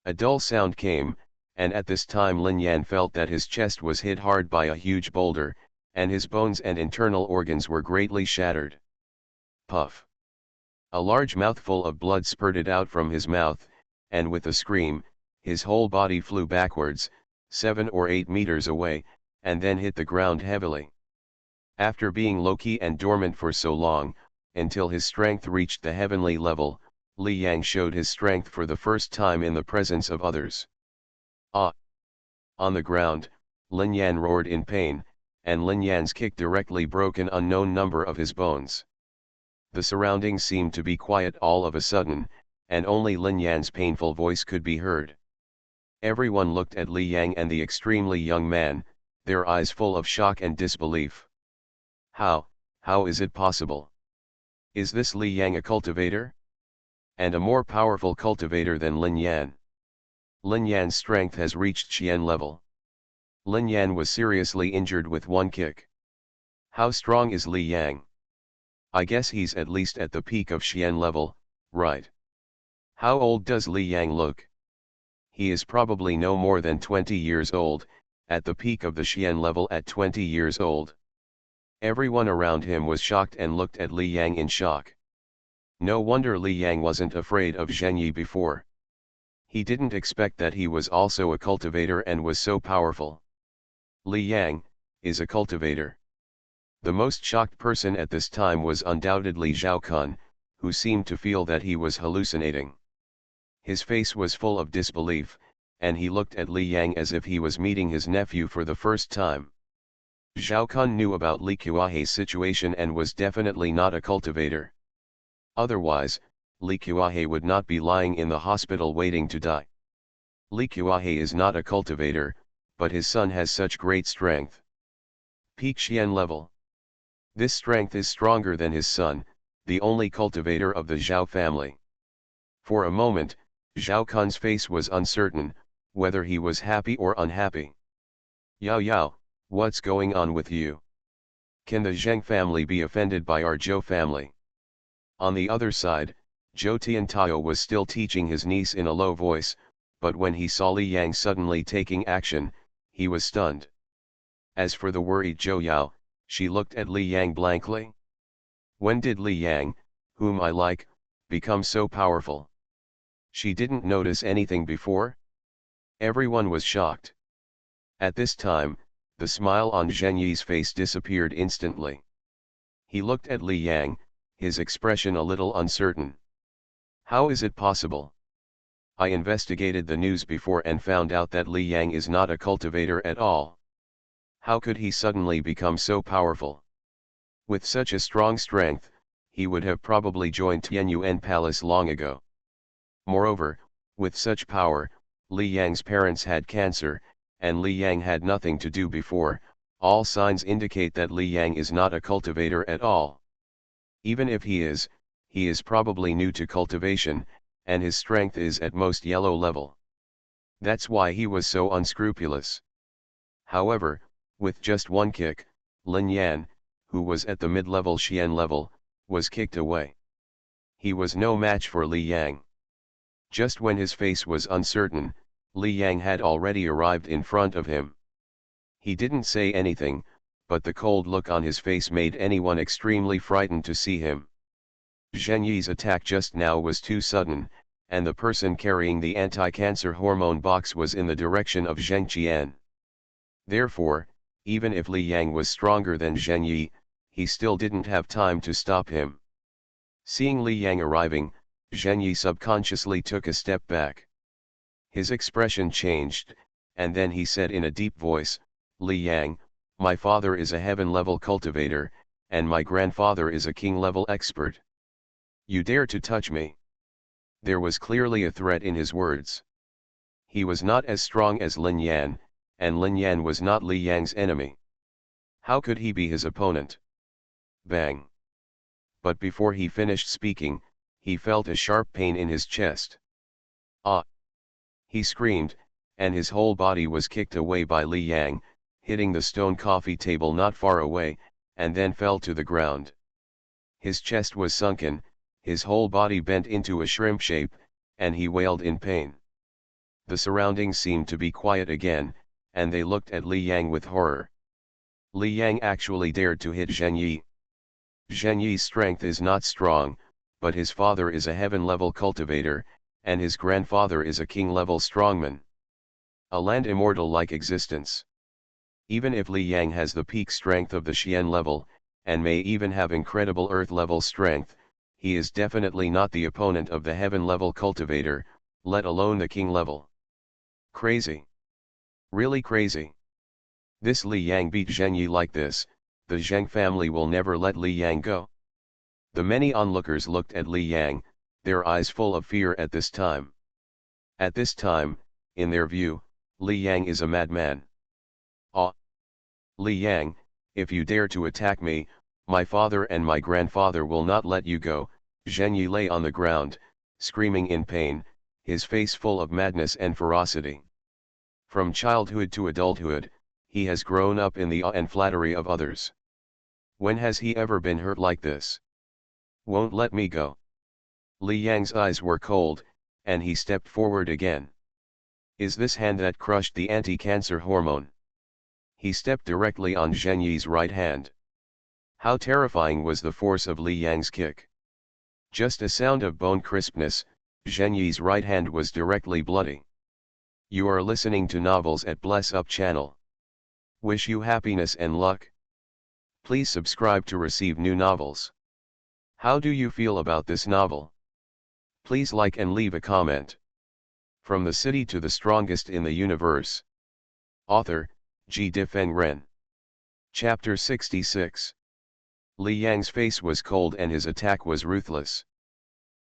A dull sound came, and at this time Lin Yan felt that his chest was hit hard by a huge boulder, and his bones and internal organs were greatly shattered. Puff. A large mouthful of blood spurted out from his mouth, and with a scream, his whole body flew backwards, 7 or 8 meters away, and then hit the ground heavily. After being low-key and dormant for so long, until his strength reached the heavenly level, Li Yang showed his strength for the first time in the presence of others. Ah! On the ground, Lin Yan roared in pain, and Lin Yan's kick directly broke an unknown number of his bones. The surroundings seemed to be quiet all of a sudden, and only Lin Yan's painful voice could be heard. Everyone looked at Li Yang and the extremely young man, their eyes full of shock and disbelief. How is it possible? Is this Li Yang a cultivator? And a more powerful cultivator than Lin Yan? Lin Yan's strength has reached Xian level. Lin Yan was seriously injured with one kick. How strong is Li Yang? I guess he's at least at the peak of Xian level, right? How old does Li Yang look? He is probably no more than 20 years old, at the peak of the Xian level at 20 years old. Everyone around him was shocked and looked at Li Yang in shock. No wonder Li Yang wasn't afraid of Zhenyi before. He didn't expect that he was also a cultivator and was so powerful. Li Yang is a cultivator. The most shocked person at this time was undoubtedly Zhao Kun, who seemed to feel that he was hallucinating. His face was full of disbelief, and he looked at Li Yang as if he was meeting his nephew for the first time. Zhao Kun knew about Li Kuahe's situation and was definitely not a cultivator. Otherwise, Li Kuahe would not be lying in the hospital waiting to die. Li Kuahe is not a cultivator, but his son has such great strength. Peak Xian level. This strength is stronger than his son, the only cultivator of the Zhao family. For a moment, Zhao Kun's face was uncertain, whether he was happy or unhappy. Yao Yao, what's going on with you? Can the Zheng family be offended by our Zhou family? On the other side, Zhou Tiantao was still teaching his niece in a low voice, but when he saw Li Yang suddenly taking action, he was stunned. As for the worried Zhou Yao, she looked at Li Yang blankly. When did Li Yang, whom I like, become so powerful? She didn't notice anything before? Everyone was shocked. At this time, the smile on Zhenyi's face disappeared instantly. He looked at Li Yang, his expression a little uncertain. How is it possible? I investigated the news before and found out that Li Yang is not a cultivator at all. How could he suddenly become so powerful? With such a strong strength, he would have probably joined Tianyuan Palace long ago. Moreover, with such power, Li Yang's parents had cancer, and Li Yang had nothing to do before. All signs indicate that Li Yang is not a cultivator at all. Even if he is probably new to cultivation, and his strength is at most yellow level. That's why he was so unscrupulous. However, with just one kick, Lin Yan, who was at the mid-level Xian level, was kicked away. He was no match for Li Yang. Just when his face was uncertain, Li Yang had already arrived in front of him. He didn't say anything, but the cold look on his face made anyone extremely frightened to see him. Zhenyi's attack just now was too sudden, and the person carrying the anti-cancer hormone box was in the direction of Zheng Qian. Therefore, even if Li Yang was stronger than Zhenyi, he still didn't have time to stop him. Seeing Li Yang arriving, Zhenyi subconsciously took a step back. His expression changed, and then he said in a deep voice, Li Yang, my father is a heaven-level cultivator, and my grandfather is a king-level expert. You dare to touch me? There was clearly a threat in his words. He was not as strong as Lin Yan, and Lin Yan was not Li Yang's enemy. How could he be his opponent? Bang! But before he finished speaking, he felt a sharp pain in his chest. Ah! He screamed, and his whole body was kicked away by Li Yang, hitting the stone coffee table not far away, and then fell to the ground. His chest was sunken, his whole body bent into a shrimp shape, and he wailed in pain. The surroundings seemed to be quiet again, and they looked at Li Yang with horror. Li Yang actually dared to hit Zhenyi. Zhenyi's strength is not strong, but his father is a heaven-level cultivator, and his grandfather is a king-level strongman. A land immortal-like existence. Even if Li Yang has the peak strength of the Xian level, and may even have incredible earth-level strength, he is definitely not the opponent of the heaven-level cultivator, let alone the king-level. Crazy. Really crazy. This Li Yang beat Zhenyi like this, the Zheng family will never let Li Yang go. The many onlookers looked at Li Yang, their eyes full of fear at this time. At this time, in their view, Li Yang is a madman. Ah! Li Yang, if you dare to attack me, my father and my grandfather will not let you go. Zhenyi lay on the ground, screaming in pain, his face full of madness and ferocity. From childhood to adulthood, he has grown up in the awe and flattery of others. When has he ever been hurt like this? Won't let me go. Li Yang's eyes were cold, and he stepped forward again. Is this hand that crushed the anti-cancer hormone? He stepped directly on Zheng Yi's right hand. How terrifying was the force of Li Yang's kick. Just a sound of bone crispness, Zheng Yi's right hand was directly bloody. You are listening to Novels at Bless Up channel. Wish you happiness and luck. Please subscribe to receive new novels. How do you feel about this novel? Please like and leave a comment. From the City to the Strongest in the Universe. Author, Ji Difeng Ren. Chapter 66. Li Yang's face was cold and his attack was ruthless.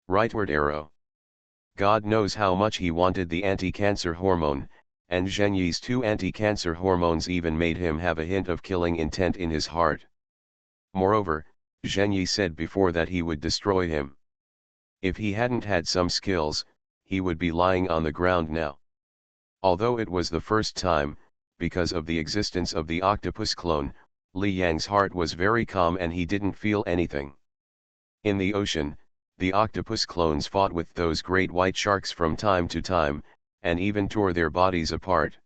Rightward arrow. God knows how much he wanted the anti-cancer hormone, and Zheng Yi's 2 anti-cancer hormones even made him have a hint of killing intent in his heart. Moreover, Zheng Yi said before that he would destroy him. If he hadn't had some skills, he would be lying on the ground now. Although it was the first time, because of the existence of the octopus clone, Li Yang's heart was very calm and he didn't feel anything. In the ocean, the octopus clones fought with those great white sharks from time to time, and even tore their bodies apart.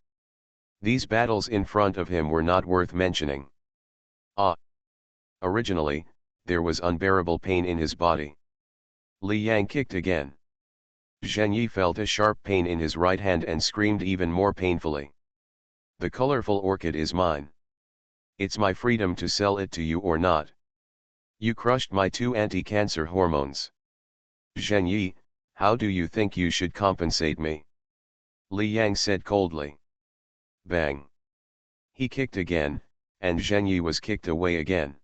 These battles in front of him were not worth mentioning. Originally, there was unbearable pain in his body. Li Yang kicked again. Zheng Yi felt a sharp pain in his right hand and screamed even more painfully. The colorful orchid is mine. It's my freedom to sell it to you or not. You crushed my 2 anti-cancer hormones. Zheng Yi, how do you think you should compensate me? Li Yang said coldly. Bang. He kicked again, and Zheng Yi was kicked away again.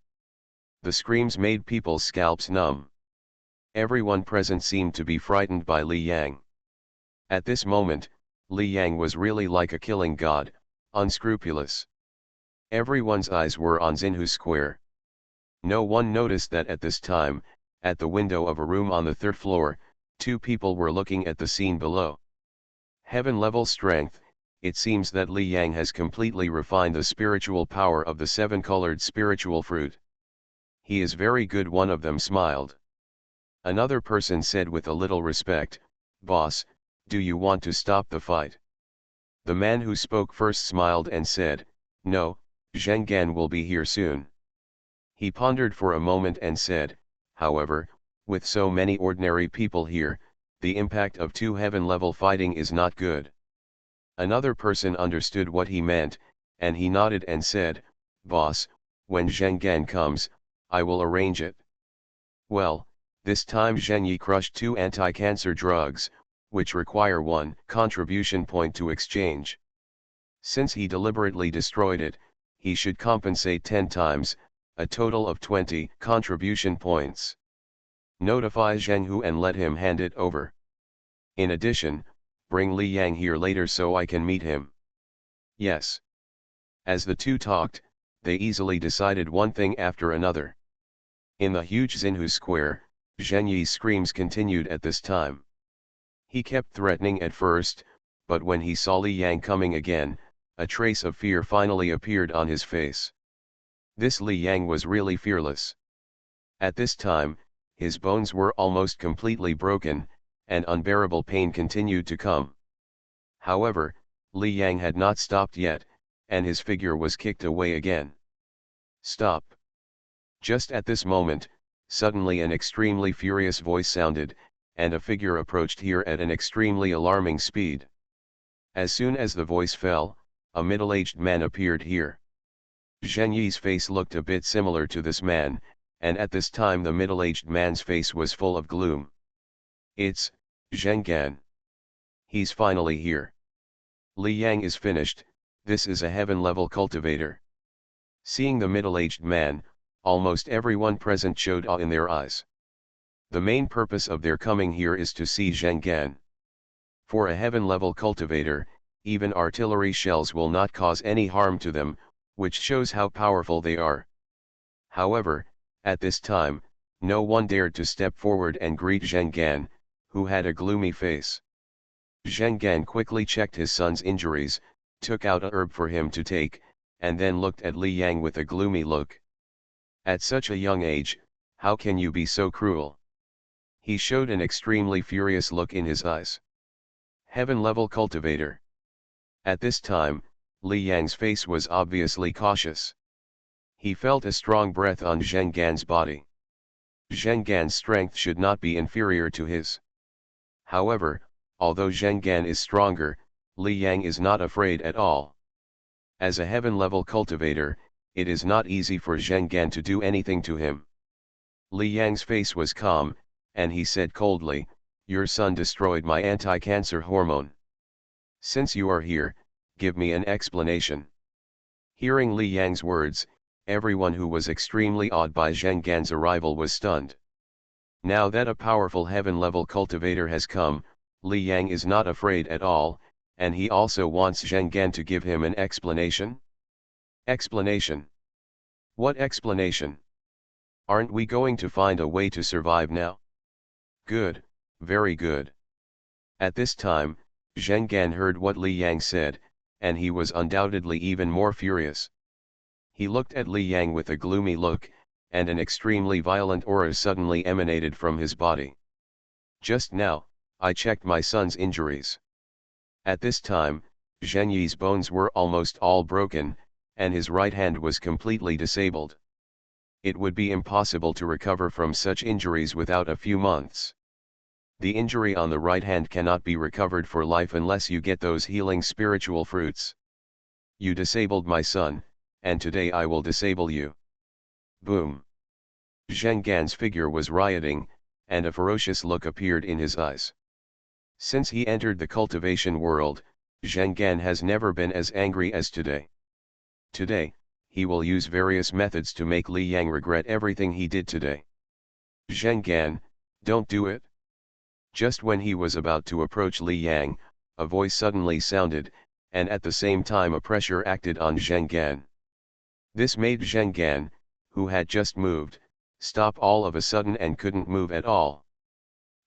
The screams made people's scalps numb. Everyone present seemed to be frightened by Li Yang. At this moment, Li Yang was really like a killing god, unscrupulous. Everyone's eyes were on Xinhu Square. No one noticed that at this time, at the window of a room on the 3rd floor, 2 people were looking at the scene below. Heaven-level strength, it seems that Li Yang has completely refined the spiritual power of the 7-colored spiritual fruit. He is very good, one of them smiled. Another person said with a little respect, Boss, do you want to stop the fight? The man who spoke first smiled and said, No, Zheng Gan will be here soon. He pondered for a moment and said, However, with so many ordinary people here, the impact of 2 heaven-level fighting is not good. Another person understood what he meant, and he nodded and said, Boss, when Zheng Gan comes, I will arrange it. Well, this time Zheng Yi crushed 2 anti-cancer drugs, which require 1 contribution point to exchange. Since he deliberately destroyed it, he should compensate 10 times, a total of 20 contribution points. Notify Zhenghu and let him hand it over. In addition, bring Li Yang here later so I can meet him. Yes. As the 2 talked, they easily decided one thing after another. In the huge Xinhu Square, Zheng Yi's screams continued at this time. He kept threatening at first, but when he saw Li Yang coming again, a trace of fear finally appeared on his face. This Li Yang was really fearless. At this time, his bones were almost completely broken, and unbearable pain continued to come. However, Li Yang had not stopped yet, and his figure was kicked away again. Stop. Just at this moment, suddenly an extremely furious voice sounded, and a figure approached here at an extremely alarming speed. As soon as the voice fell, a middle-aged man appeared here. Zheng Yi's face looked a bit similar to this man, and at this time the middle-aged man's face was full of gloom. It's Zheng Gan. He's finally here. Li Yang is finished, this is a heaven-level cultivator. Seeing the middle-aged man, almost everyone present showed awe in their eyes. The main purpose of their coming here is to see Zheng Gan. For a heaven-level cultivator, even artillery shells will not cause any harm to them, which shows how powerful they are. However, at this time, no one dared to step forward and greet Zheng Gan, who had a gloomy face. Zheng Gan quickly checked his son's injuries, took out a herb for him to take, and then looked at Li Yang with a gloomy look. At such a young age, how can you be so cruel? He showed an extremely furious look in his eyes. Heaven-level cultivator. At this time, Li Yang's face was obviously cautious. He felt a strong breath on Zheng Gan's body. Zheng Gan's strength should not be inferior to his. However, although Zheng Gan is stronger, Li Yang is not afraid at all. As a heaven-level cultivator, it is not easy for Zheng Gan to do anything to him. Li Yang's face was calm, and he said coldly, "Your son destroyed my anti-cancer hormone. Since you are here, give me an explanation." Hearing Li Yang's words, everyone who was extremely awed by Zheng Gan's arrival was stunned. Now that a powerful heaven-level cultivator has come, Li Yang is not afraid at all, and he also wants Zheng Gan to give him an explanation. Explanation? What explanation? Aren't we going to find a way to survive now? Good, very good. At this time, Zheng Gan heard what Li Yang said, and he was undoubtedly even more furious. He looked at Li Yang with a gloomy look, and an extremely violent aura suddenly emanated from his body. Just now, I checked my son's injuries. At this time, Zheng Yi's bones were almost all broken, and his right hand was completely disabled. It would be impossible to recover from such injuries without a few months. The injury on the right hand cannot be recovered for life unless you get those healing spiritual fruits. You disabled my son, and today I will disable you. Boom. Zheng Gan's figure was rioting, and a ferocious look appeared in his eyes. Since he entered the cultivation world, Zheng Gan has never been as angry as today. Today, he will use various methods to make Li Yang regret everything he did today. Zheng Gan, don't do it. Just when he was about to approach Li Yang, a voice suddenly sounded, and at the same time a pressure acted on Zheng Gan. This made Zheng Gan, who had just moved, stop all of a sudden and couldn't move at all.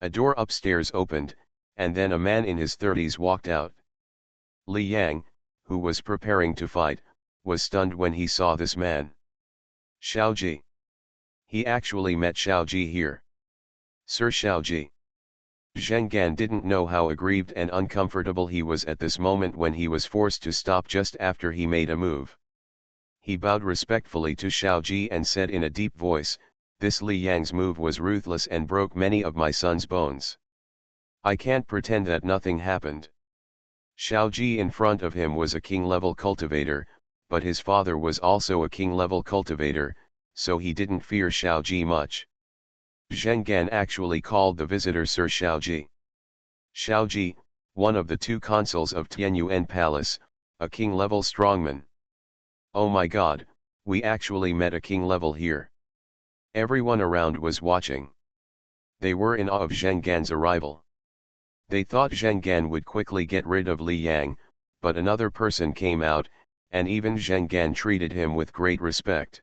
A door upstairs opened, and then a man in his 30s walked out. Li Yang, who was preparing to fight, was stunned when he saw this man. Xiaoji. He actually met Xiaoji here. Sir Xiaoji. Zheng Gan didn't know how aggrieved and uncomfortable he was at this moment when he was forced to stop just after he made a move. He bowed respectfully to Xiaoji and said in a deep voice, "This Li Yang's move was ruthless and broke many of my son's bones. I can't pretend that nothing happened." Xiaoji in front of him was a king-level cultivator, but his father was also a king-level cultivator, so he didn't fear Xiaoji much. Zheng Gan actually called the visitor Sir Xiaoji. Xiaoji, one of the two consuls of Tianyuan Palace, a king-level strongman. Oh my god, we actually met a king level here. Everyone around was watching. They were in awe of Zheng Gan's arrival. They thought Zheng Gan would quickly get rid of Li Yang, but another person came out, and even Zheng Gan treated him with great respect.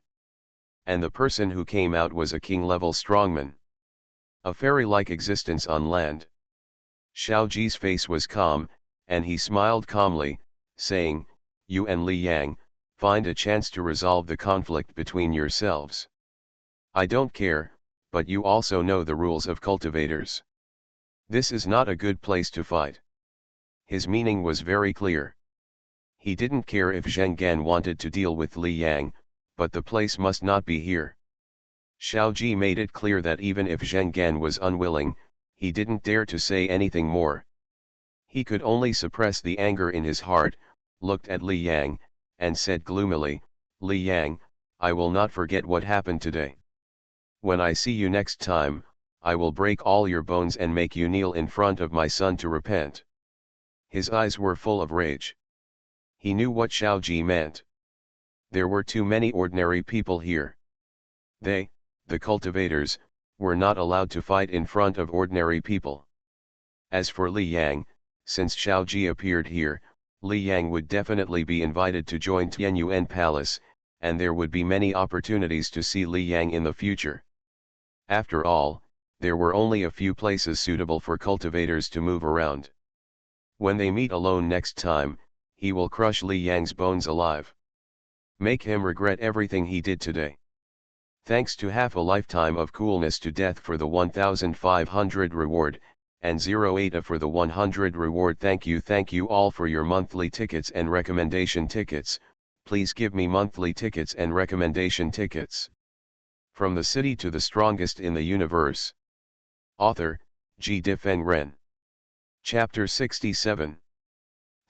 And the person who came out was a king-level strongman. A fairy-like existence on land. Xiaoji's face was calm, and he smiled calmly, saying, "You and Li Yang, find a chance to resolve the conflict between yourselves. I don't care, but you also know the rules of cultivators. This is not a good place to fight." His meaning was very clear. He didn't care if Zheng Gan wanted to deal with Li Yang, but the place must not be here. Xiaoji made it clear that even if Zheng Gan was unwilling, he didn't dare to say anything more. He could only suppress the anger in his heart, looked at Li Yang, and said gloomily, "Li Yang, I will not forget what happened today. When I see you next time, I will break all your bones and make you kneel in front of my son to repent." His eyes were full of rage. He knew what Xiaoji meant. There were too many ordinary people here. They, the cultivators, were not allowed to fight in front of ordinary people. As for Li Yang, since Xiaoji appeared here, Li Yang would definitely be invited to join Tianyuan Palace, and there would be many opportunities to see Li Yang in the future. After all, there were only a few places suitable for cultivators to move around. When they meet alone next time, he will crush Li Yang's bones alive. Make him regret everything he did today. Thanks to half a lifetime of coolness to death for the 1500 reward, and 08 for the 100 reward. Thank you all for your monthly tickets and recommendation tickets. Please give me monthly tickets and recommendation tickets. From the city to the strongest in the universe. Author, G. Difeng Ren. Chapter 67.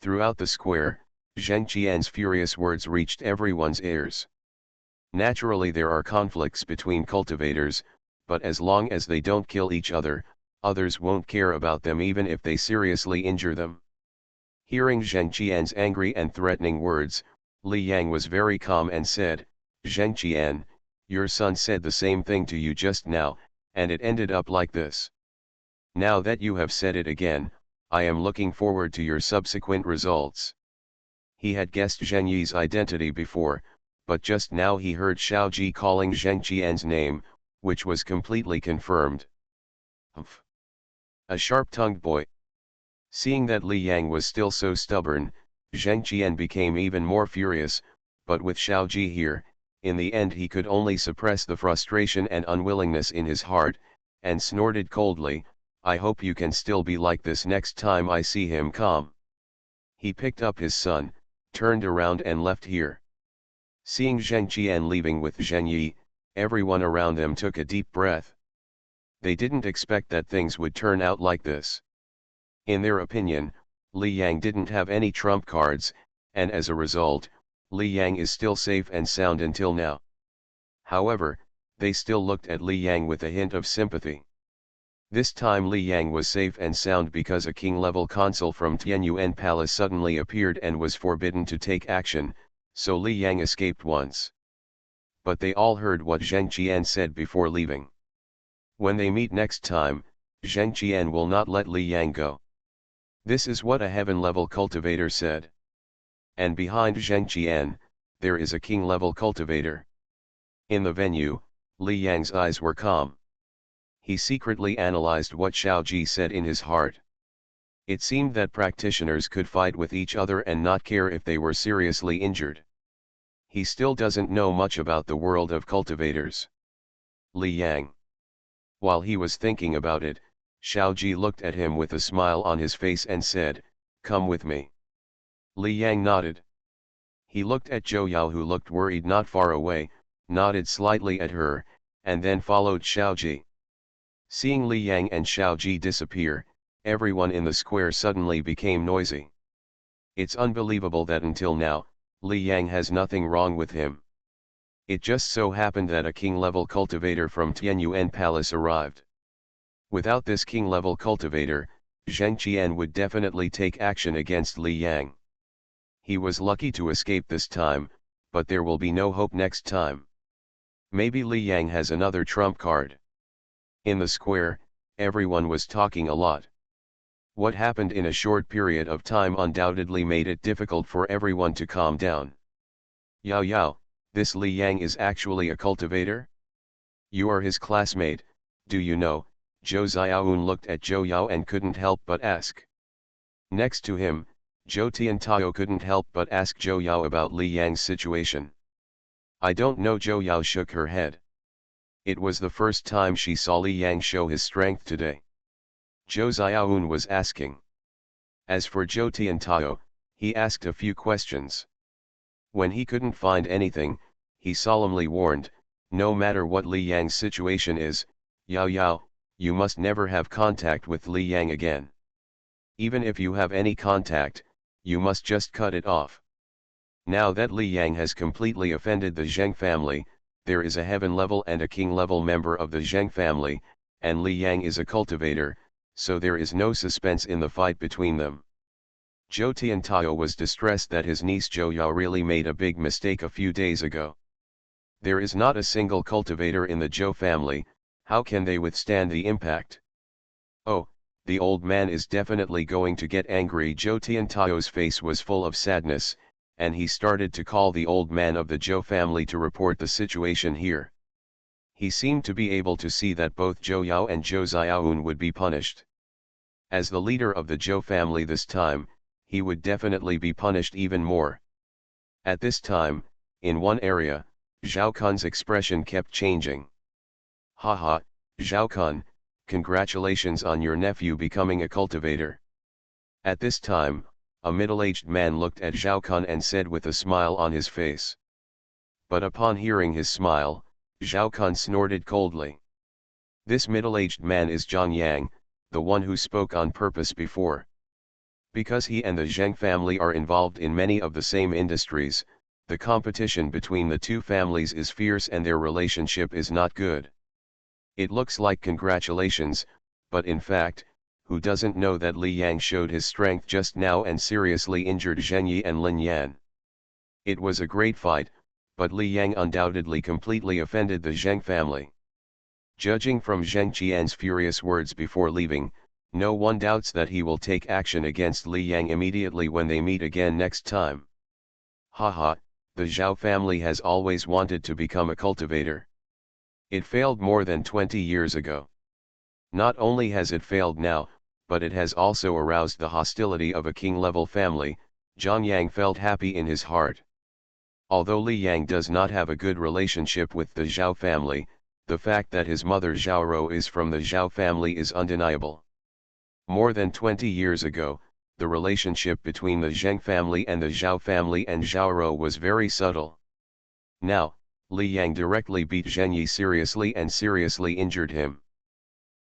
Throughout the square, Zheng Qian's furious words reached everyone's ears. Naturally there are conflicts between cultivators, but as long as they don't kill each other, others won't care about them even if they seriously injure them. Hearing Zheng Qian's angry and threatening words, Li Yang was very calm and said, "Zheng Qian, your son said the same thing to you just now, and it ended up like this. Now that you have said it again, I am looking forward to your subsequent results." He had guessed Zheng Yi's identity before, but just now he heard Xiao Ji calling Zheng Qian's name, which was completely confirmed. Humph! A sharp-tongued boy. Seeing that Li Yang was still so stubborn, Zheng Qian became even more furious, but with Xiao Ji here, in the end he could only suppress the frustration and unwillingness in his heart, and snorted coldly, "I hope you can still be like this next time I see him come." He picked up his son, turned around and left here. Seeing Zheng Qian leaving with Zheng Yi, everyone around them took a deep breath. They didn't expect that things would turn out like this. In their opinion, Li Yang didn't have any trump cards, and as a result, Li Yang is still safe and sound until now. However, they still looked at Li Yang with a hint of sympathy. This time Li Yang was safe and sound because a king-level consul from Tianyuan Palace suddenly appeared and was forbidden to take action, so Li Yang escaped once. But they all heard what Zheng Qian said before leaving. When they meet next time, Zheng Qian will not let Li Yang go. This is what a heaven-level cultivator said. And behind Zheng Qian, there is a king-level cultivator. In the venue, Li Yang's eyes were calm. He secretly analyzed what Xiao Ji said in his heart. It seemed that practitioners could fight with each other and not care if they were seriously injured. He still doesn't know much about the world of cultivators. Li Yang. While he was thinking about it, Xiao Ji looked at him with a smile on his face and said, "Come with me." Li Yang nodded. He looked at Zhou Yao, who looked worried not far away, nodded slightly at her, and then followed Xiao Ji. Seeing Li Yang and Xiao Ji disappear, everyone in the square suddenly became noisy. It's unbelievable that until now, Li Yang has nothing wrong with him. It just so happened that a king-level cultivator from Tianyuan Palace arrived. Without this king-level cultivator, Zheng Qian would definitely take action against Li Yang. He was lucky to escape this time, but there will be no hope next time. Maybe Li Yang has another trump card. In the square, everyone was talking a lot. What happened in a short period of time undoubtedly made it difficult for everyone to calm down. "Yao Yao, this Li Yang is actually a cultivator? You are his classmate, do you know?" Zhou Xiaoun looked at Zhou Yao and couldn't help but ask. Next to him, Zhou Tiantao couldn't help but ask Zhou Yao about Li Yang's situation. "I don't know." Zhou Yao shook her head. It was the first time she saw Li Yang show his strength today. Zhou Xiaoun was asking. As for Zhou Tiantao, he asked a few questions. When he couldn't find anything, he solemnly warned, "No matter what Li Yang's situation is, Yao Yao, you must never have contact with Li Yang again. Even if you have any contact, you must just cut it off." Now that Li Yang has completely offended the Zheng family, there is a heaven-level and a king-level member of the Zheng family, and Li Yang is a cultivator, so there is no suspense in the fight between them. Zhou Tiantao was distressed that his niece Zhou Yao really made a big mistake a few days ago. There is not a single cultivator in the Zhou family, how can they withstand the impact? Oh, the old man is definitely going to get angry. Zhou Tiantao's face was full of sadness, and he started to call the old man of the Zhou family to report the situation here. He seemed to be able to see that both Zhou Yao and Zhou Xiaoun would be punished. As the leader of the Zhou family this time, he would definitely be punished even more. At this time, in one area, Zhao Kun's expression kept changing. "Haha, Zhao Kun, Congratulations on your nephew becoming a cultivator. At this time, a middle-aged man looked at Zhao Kun and said with a smile on his face. But upon hearing his smile, Zhao Kun snorted coldly. This middle-aged man is Zhang Yang, the one who spoke on purpose before. Because he and the Zheng family are involved in many of the same industries, the competition between the two families is fierce and their relationship is not good. It looks like congratulations, but in fact, who doesn't know that Li Yang showed his strength just now and seriously injured Zheng Yi and Lin Yan. It was a great fight, but Li Yang undoubtedly completely offended the Zheng family. Judging from Zheng Qian's furious words before leaving, no one doubts that he will take action against Li Yang immediately when they meet again next time. Haha, the Zhao family has always wanted to become a cultivator. It failed more than 20 years ago. Not only has it failed now, but it has also aroused the hostility of a king-level family. Zhang Yang felt happy in his heart. Although Li Yang does not have a good relationship with the Zhao family, the fact that his mother Zhao Rou is from the Zhao family is undeniable. More than 20 years ago, the relationship between the Zheng family and the Zhao family and Zhao Rou was very subtle. Now, Li Yang directly beat Zheng Yi seriously and seriously injured him.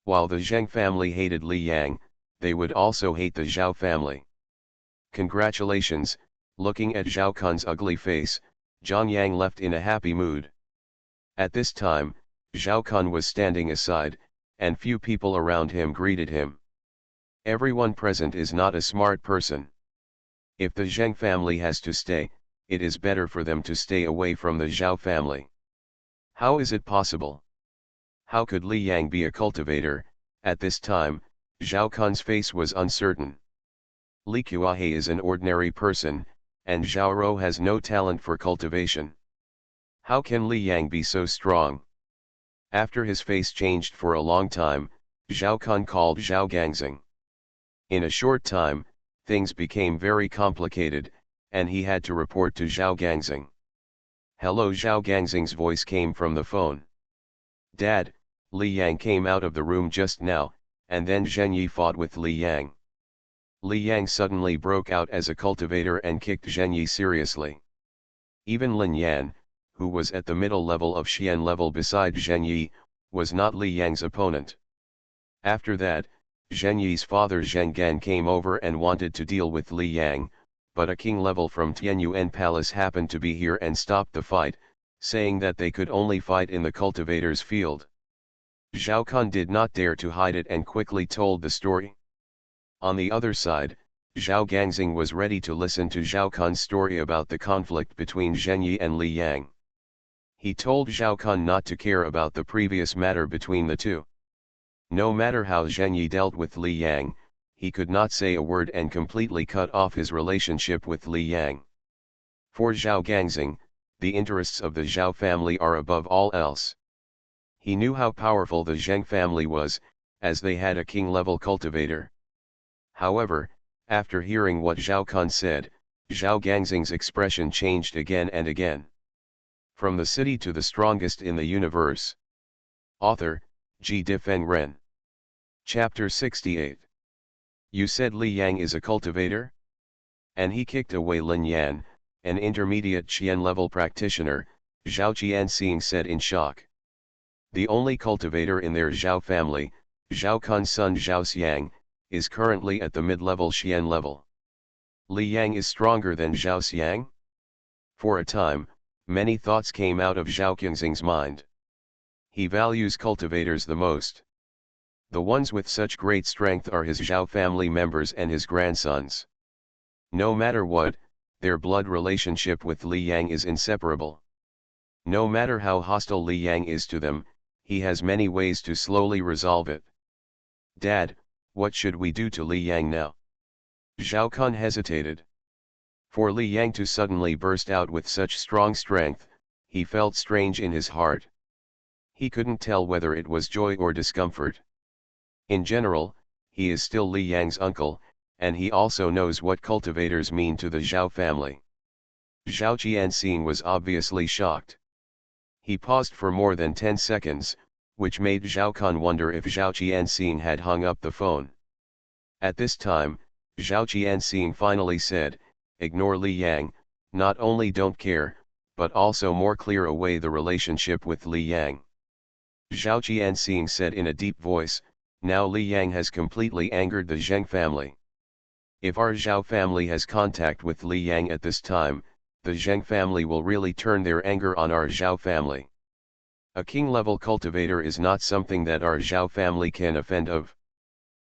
While the Zheng family hated Li Yang, they would also hate the Zhao family. Congratulations. Looking at Zhao Kun's ugly face, Zhang Yang left in a happy mood. At this time, Zhao Kun was standing aside, and few people around him greeted him. Everyone present is not a smart person. If the Zheng family has to stay, it is better for them to stay away from the Zhao family. How is it possible? How could Li Yang be a cultivator? At this time, Zhao Kun's face was uncertain. Li Kuahe is an ordinary person, and Zhao Rou has no talent for cultivation. How can Li Yang be so strong? After his face changed for a long time, Zhao Kun called Zhao Gangxing. In a short time, things became very complicated, and he had to report to Zhao Gangxing. Hello, Zhao Gangxing's voice came from the phone. Dad, Li Yang came out of the room just now, and then Zheng Yi fought with Li Yang. Li Yang suddenly broke out as a cultivator and kicked Zheng Yi seriously. Even Lin Yan, who was at the middle level of Xian level beside Zheng Yi, was not Li Yang's opponent. After that, Zheng Yi's father Zheng Gan came over and wanted to deal with Li Yang, but a king level from Tianyuan Palace happened to be here and stopped the fight, saying that they could only fight in the cultivator's field. Zhao Kun did not dare to hide it and quickly told the story. On the other side, Zhao Gangxing was ready to listen to Zhao Kun's story about the conflict between Zheng Yi and Li Yang. He told Zhao Kun not to care about the previous matter between the two. No matter how Zheng Yi dealt with Li Yang, he could not say a word and completely cut off his relationship with Li Yang. For Zhao Gangxing, the interests of the Zhao family are above all else. He knew how powerful the Zheng family was, as they had a king-level cultivator. However, after hearing what Zhao Kun said, Zhao Gangxing's expression changed again and again. From the city to the strongest in the universe. Author, G. Difeng Ren. Chapter 68. You said Li Yang is a cultivator? And he kicked away Lin Yan, an intermediate Qian level practitioner, Zhao Qianxing said in shock. The only cultivator in their Zhao family, Zhao Kun's son Zhao Xiang, is currently at the mid-level Xian level. Li Yang is stronger than Zhao Xiang? For a time, many thoughts came out of Zhao Gangxing's mind. He values cultivators the most. The ones with such great strength are his Zhao family members and his grandsons. No matter what, their blood relationship with Li Yang is inseparable. No matter how hostile Li Yang is to them, he has many ways to slowly resolve it. Dad, what should we do to Li Yang now? Zhao Kun hesitated. For Li Yang to suddenly burst out with such strong strength, he felt strange in his heart. He couldn't tell whether it was joy or discomfort. In general, he is still Li Yang's uncle, and he also knows what cultivators mean to the Zhao family. Zhao Qianxing was obviously shocked. He paused for more than 10 seconds, which made Zhao Kun wonder if Zhao Qianxing had hung up the phone. At this time, Zhao Qianxing finally said, "Ignore Li Yang, not only don't care, but also more clear away the relationship with Li Yang." Zhao Qianxing said in a deep voice, "Now Li Yang has completely angered the Zheng family. If our Zhao family has contact with Li Yang at this time, the Zheng family will really turn their anger on our Zhao family. A king-level cultivator is not something that our Zhao family can offend of."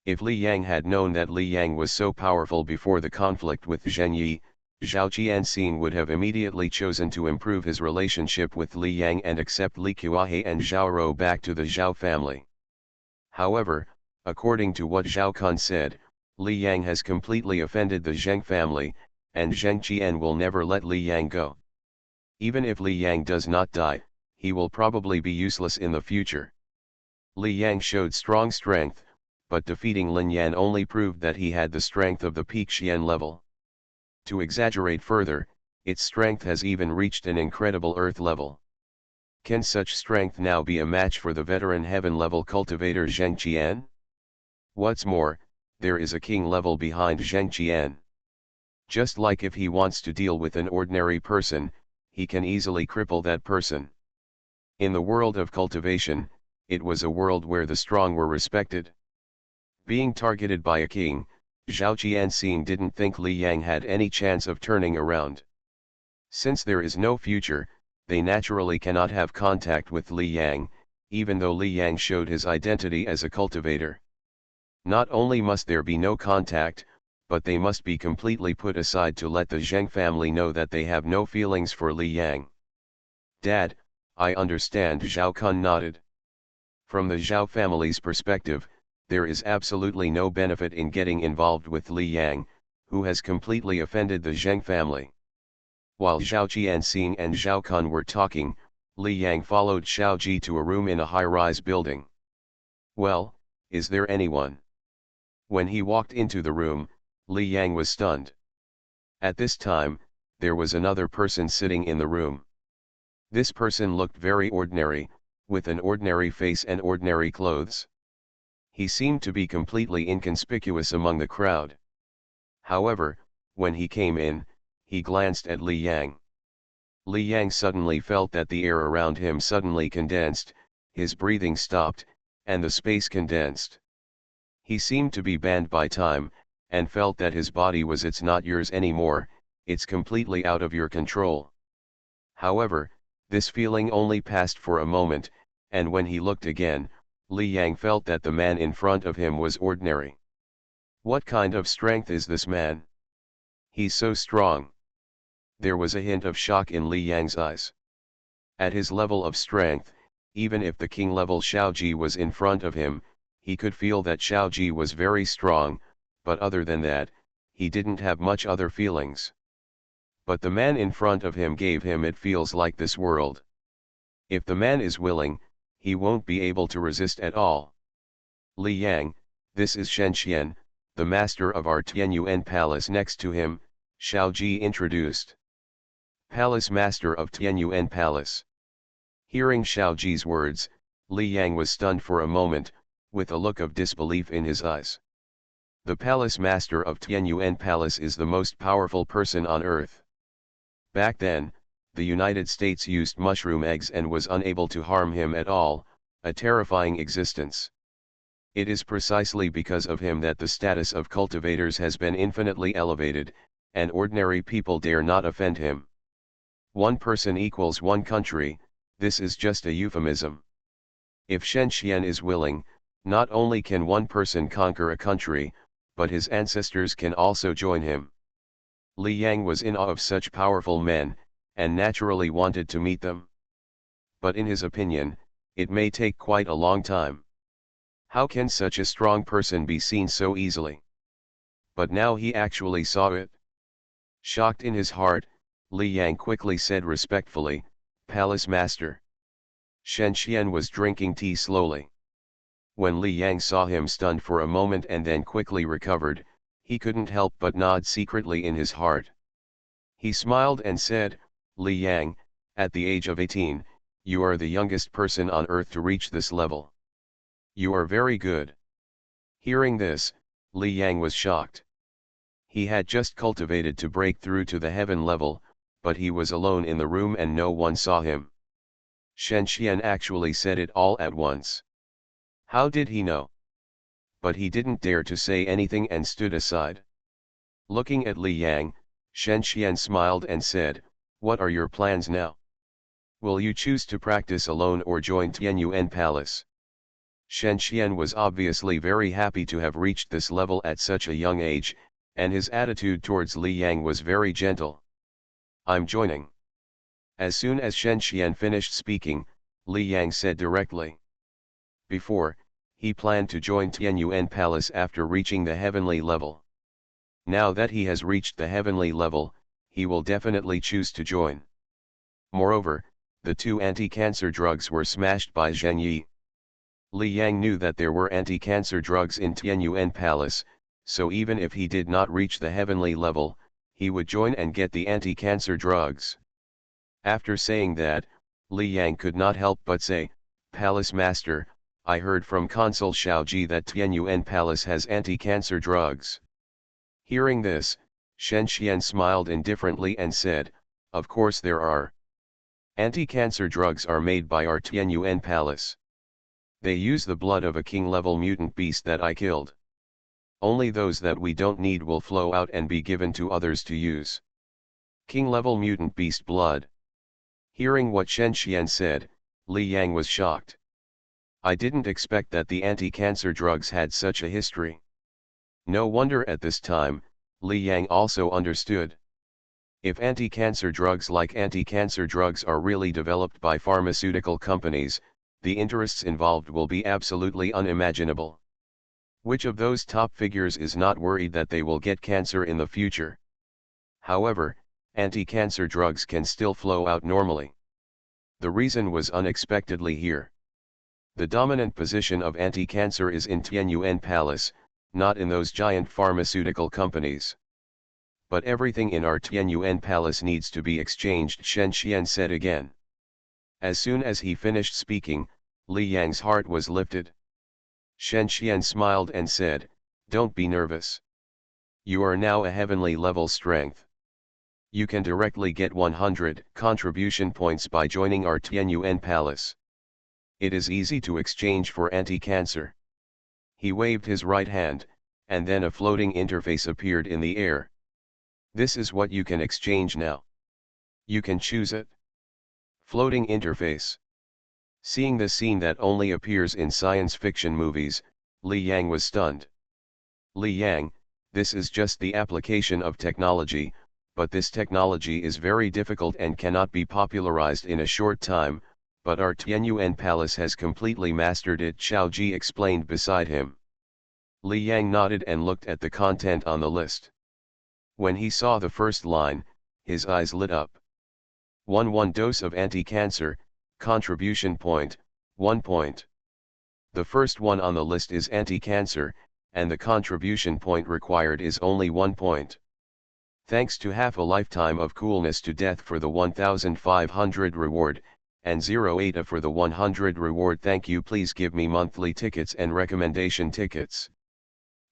If Li Yang had known that Li Yang was so powerful before the conflict with Zheng Yi, Zhao Qianxing would have immediately chosen to improve his relationship with Li Yang and accept Li Kuahe and Zhao Rou back to the Zhao family. However, according to what Zhao Kun said, Li Yang has completely offended the Zheng family, and Zheng Qian will never let Li Yang go. Even if Li Yang does not die, he will probably be useless in the future. Li Yang showed strong strength, but defeating Lin Yan only proved that he had the strength of the peak Xian level. To exaggerate further, its strength has even reached an incredible earth level. Can such strength now be a match for the veteran heaven level cultivator Zheng Qian? What's more, there is a king level behind Zheng Qian. Just like if he wants to deal with an ordinary person, he can easily cripple that person. In the world of cultivation, it was a world where the strong were respected. Being targeted by a king, Zhao Qianxing didn't think Li Yang had any chance of turning around. Since there is no future, they naturally cannot have contact with Li Yang, even though Li Yang showed his identity as a cultivator. Not only must there be no contact, but they must be completely put aside to let the Zheng family know that they have no feelings for Li Yang. "Dad, I understand," Zhao Kun nodded. From the Zhao family's perspective, there is absolutely no benefit in getting involved with Li Yang, who has completely offended the Zheng family. While Zhao Qianxing and Zhao Kun were talking, Li Yang followed Xiao Ji to a room in a high-rise building. "Well, is there anyone?" When he walked into the room, Li Yang was stunned. At this time, there was another person sitting in the room. This person looked very ordinary, with an ordinary face and ordinary clothes. He seemed to be completely inconspicuous among the crowd. However, when he came in, he glanced at Li Yang. Li Yang suddenly felt that the air around him suddenly condensed, his breathing stopped, and the space condensed. He seemed to be banned by time, and felt that his body was "It's not yours anymore, it's completely out of your control." However, this feeling only passed for a moment, and when he looked again, Li Yang felt that the man in front of him was ordinary. What kind of strength is this man? He's so strong. There was a hint of shock in Li Yang's eyes. At his level of strength, even if the king-level Xiao Ji was in front of him, he could feel that Xiao Ji was very strong, but other than that, he didn't have much other feelings. But the man in front of him gave him "It feels like this world." If the man is willing, he won't be able to resist at all. "Li Yang, this is Shen Xian, the master of our Tianyuan palace." Next to him, Xiao Ji introduced. "Palace master of Tianyuan palace." Hearing Xiao Ji's words, Li Yang was stunned for a moment, with a look of disbelief in his eyes. The palace master of Tianyuan palace is the most powerful person on earth. Back then, the United States used mushroom eggs and was unable to harm him at all, a terrifying existence. It is precisely because of him that the status of cultivators has been infinitely elevated, and ordinary people dare not offend him. One person equals one country, this is just a euphemism. If Shen Xian is willing, not only can one person conquer a country, but his ancestors can also join him. Li Yang was in awe of such powerful men, and naturally wanted to meet them. But in his opinion, it may take quite a long time. How can such a strong person be seen so easily? But now he actually saw it. Shocked in his heart, Li Yang quickly said respectfully, "Palace master." Shen Xian was drinking tea slowly. When Li Yang saw him stunned for a moment and then quickly recovered, he couldn't help but nod secretly in his heart. He smiled and said, "Li Yang, at the age of 18, You are the youngest person on Earth to reach this level. You are very good. Hearing this, Li Yang was shocked. He had just cultivated to break through to the heaven level, but he was alone in the room and no one saw him. Shen Xian actually said it all at once. How did he know? But he didn't dare to say anything and stood aside. Looking at Li Yang, Shen Xian smiled and said, "What are your plans now? Will you choose to practice alone or join Tianyuan Palace?" Shen Xian was obviously very happy to have reached this level at such a young age, and his attitude towards Li Yang was very gentle. "I'm joining." As soon as Shen Xian finished speaking, Li Yang said directly. Before, he planned to join Tianyuan Palace after reaching the heavenly level. Now that he has reached the heavenly level, he will definitely choose to join. Moreover, the two anti-cancer drugs were smashed by Zheng Yi. Li Yang knew that there were anti-cancer drugs in Tianyuan Palace, so even if he did not reach the heavenly level, he would join and get the anti-cancer drugs. After saying that, Li Yang could not help but say, "Palace Master, I heard from Consul Xiaoji that Tianyuan Palace has anti-cancer drugs." Hearing this, Shen Xian smiled indifferently and said, "Of course there are. Anti-cancer drugs are made by our Tianyuan Palace. They use the blood of a king-level mutant beast that I killed. Only those that we don't need will flow out and be given to others to use. King-level mutant beast blood." Hearing what Shen Xian said, Li Yang was shocked. "I didn't expect that the anti-cancer drugs had such a history." No wonder at this time, Li Yang also understood. If anti-cancer drugs like anti-cancer drugs are really developed by pharmaceutical companies, the interests involved will be absolutely unimaginable. Which of those top figures is not worried that they will get cancer in the future? However, anti-cancer drugs can still flow out normally. The reason was unexpectedly here. The dominant position of anti-cancer is in Tianyuan Palace, not in those giant pharmaceutical companies. "But everything in our Tianyuan Palace needs to be exchanged," Shen Xian said again. As soon as he finished speaking, Li Yang's heart was lifted. Shen Xian smiled and said, "Don't be nervous. You are now a heavenly level strength. You can directly get 100 contribution points by joining our Tianyuan Palace. It is easy to exchange for anti-cancer." He waved his right hand, and then a floating interface appeared in the air. "This is what you can exchange now. You can choose it." Floating interface. Seeing the scene that only appears in science fiction movies, Li Yang was stunned. "Li Yang, this is just the application of technology, but this technology is very difficult and cannot be popularized in a short time, but our Tianyuan Palace has completely mastered it," Xiaoji explained beside him. Li Yang nodded and looked at the content on the list. When he saw the first line, his eyes lit up. 1 dose of anti-cancer, contribution point, 1 point. The first one on the list is anti-cancer, and the contribution point required is only 1 point. Thanks to half a lifetime of coolness to death for the 1500 reward, and 0 for the 100 reward. Thank you. Please give me monthly tickets and recommendation tickets.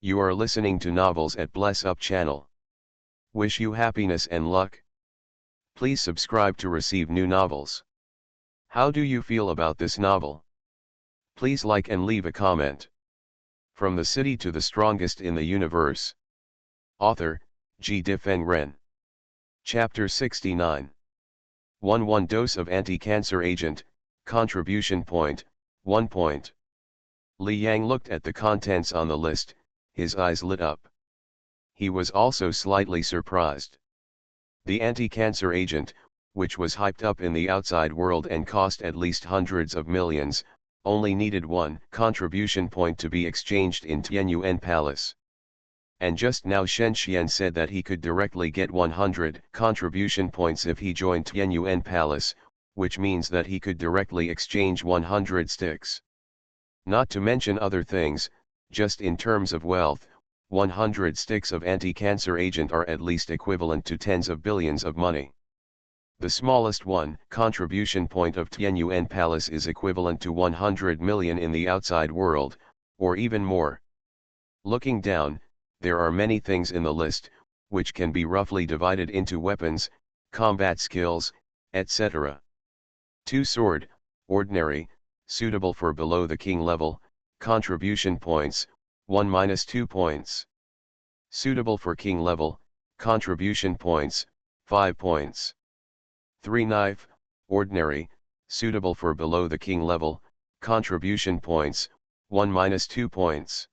You are listening to Novels at Bless Up channel. Wish you happiness and luck. Please subscribe to receive new novels. How do you feel about this novel? Please like and leave a comment. From the City to the Strongest in the Universe. Author, Ji Difeng Ren. Chapter 69. 1 dose of anti-cancer agent, contribution point, 1 point. Li Yang looked at the contents on the list, his eyes lit up. He was also slightly surprised. The anti-cancer agent, which was hyped up in the outside world and cost at least hundreds of millions, only needed 1 contribution point to be exchanged in Tianyuan Palace. And just now Shen Xian said that he could directly get 100 contribution points if he joined Tianyuan Palace, which means that he could directly exchange 100 sticks. Not to mention other things, just in terms of wealth, 100 sticks of anti-cancer agent are at least equivalent to tens of billions of money. The smallest one, contribution point of Tianyuan Palace is equivalent to 100 million in the outside world, or even more. Looking down, there are many things in the list, which can be roughly divided into weapons, combat skills, etc. 2 sword, ordinary, suitable for below the king level, contribution points, 1-2 points. Suitable for king level, contribution points, 5 points. 3 knife, ordinary, suitable for below the king level, contribution points, 1-2 points.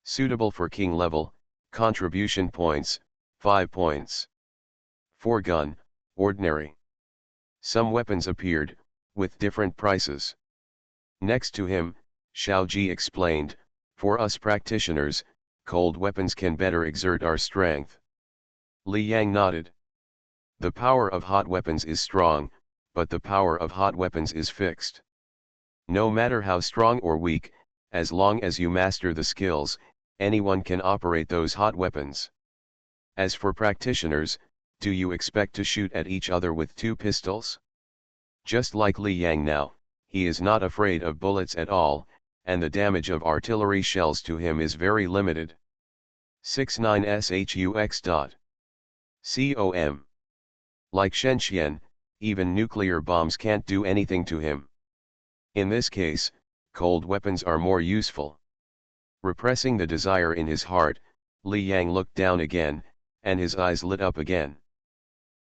Suitable for king level, contribution points, 5 points. 4 gun, ordinary. Some weapons appeared, with different prices. Next to him, Xiaoji explained, for us practitioners, cold weapons can better exert our strength. Li Yang nodded. The power of hot weapons is strong, but the power of hot weapons is fixed. No matter how strong or weak, as long as you master the skills, anyone can operate those hot weapons. As for practitioners, do you expect to shoot at each other with 2 pistols? Just like Li Yang now, he is not afraid of bullets at all, and the damage of artillery shells to him is very limited. 69 shux. Com. Like Shenxian, even nuclear bombs can't do anything to him. In this case, cold weapons are more useful. Repressing the desire in his heart, Li Yang looked down again, and his eyes lit up again.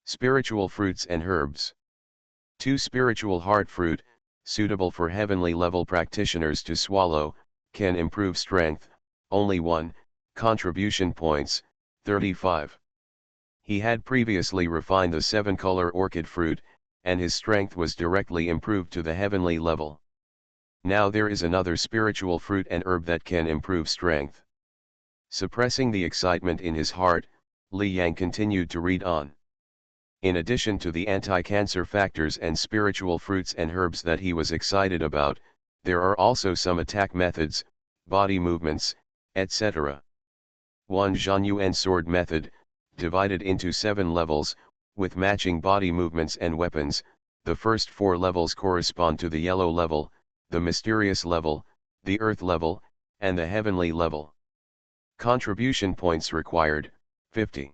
Spiritual fruits and herbs. 2 spiritual heart fruit, suitable for heavenly level practitioners to swallow, can improve strength, only 1, contribution points, 35. He had previously refined the 7-color orchid fruit, and his strength was directly improved to the heavenly level. Now there is another spiritual fruit and herb that can improve strength. Suppressing the excitement in his heart, Li Yang continued to read on. In addition to the anti-cancer factors and spiritual fruits and herbs that he was excited about, there are also some attack methods, body movements, etc. 1 Zhanyuan sword method, divided into 7 levels, with matching body movements and weapons. The first 4 levels correspond to the yellow level, the mysterious level, the earth level, and the heavenly level. Contribution points required, 50.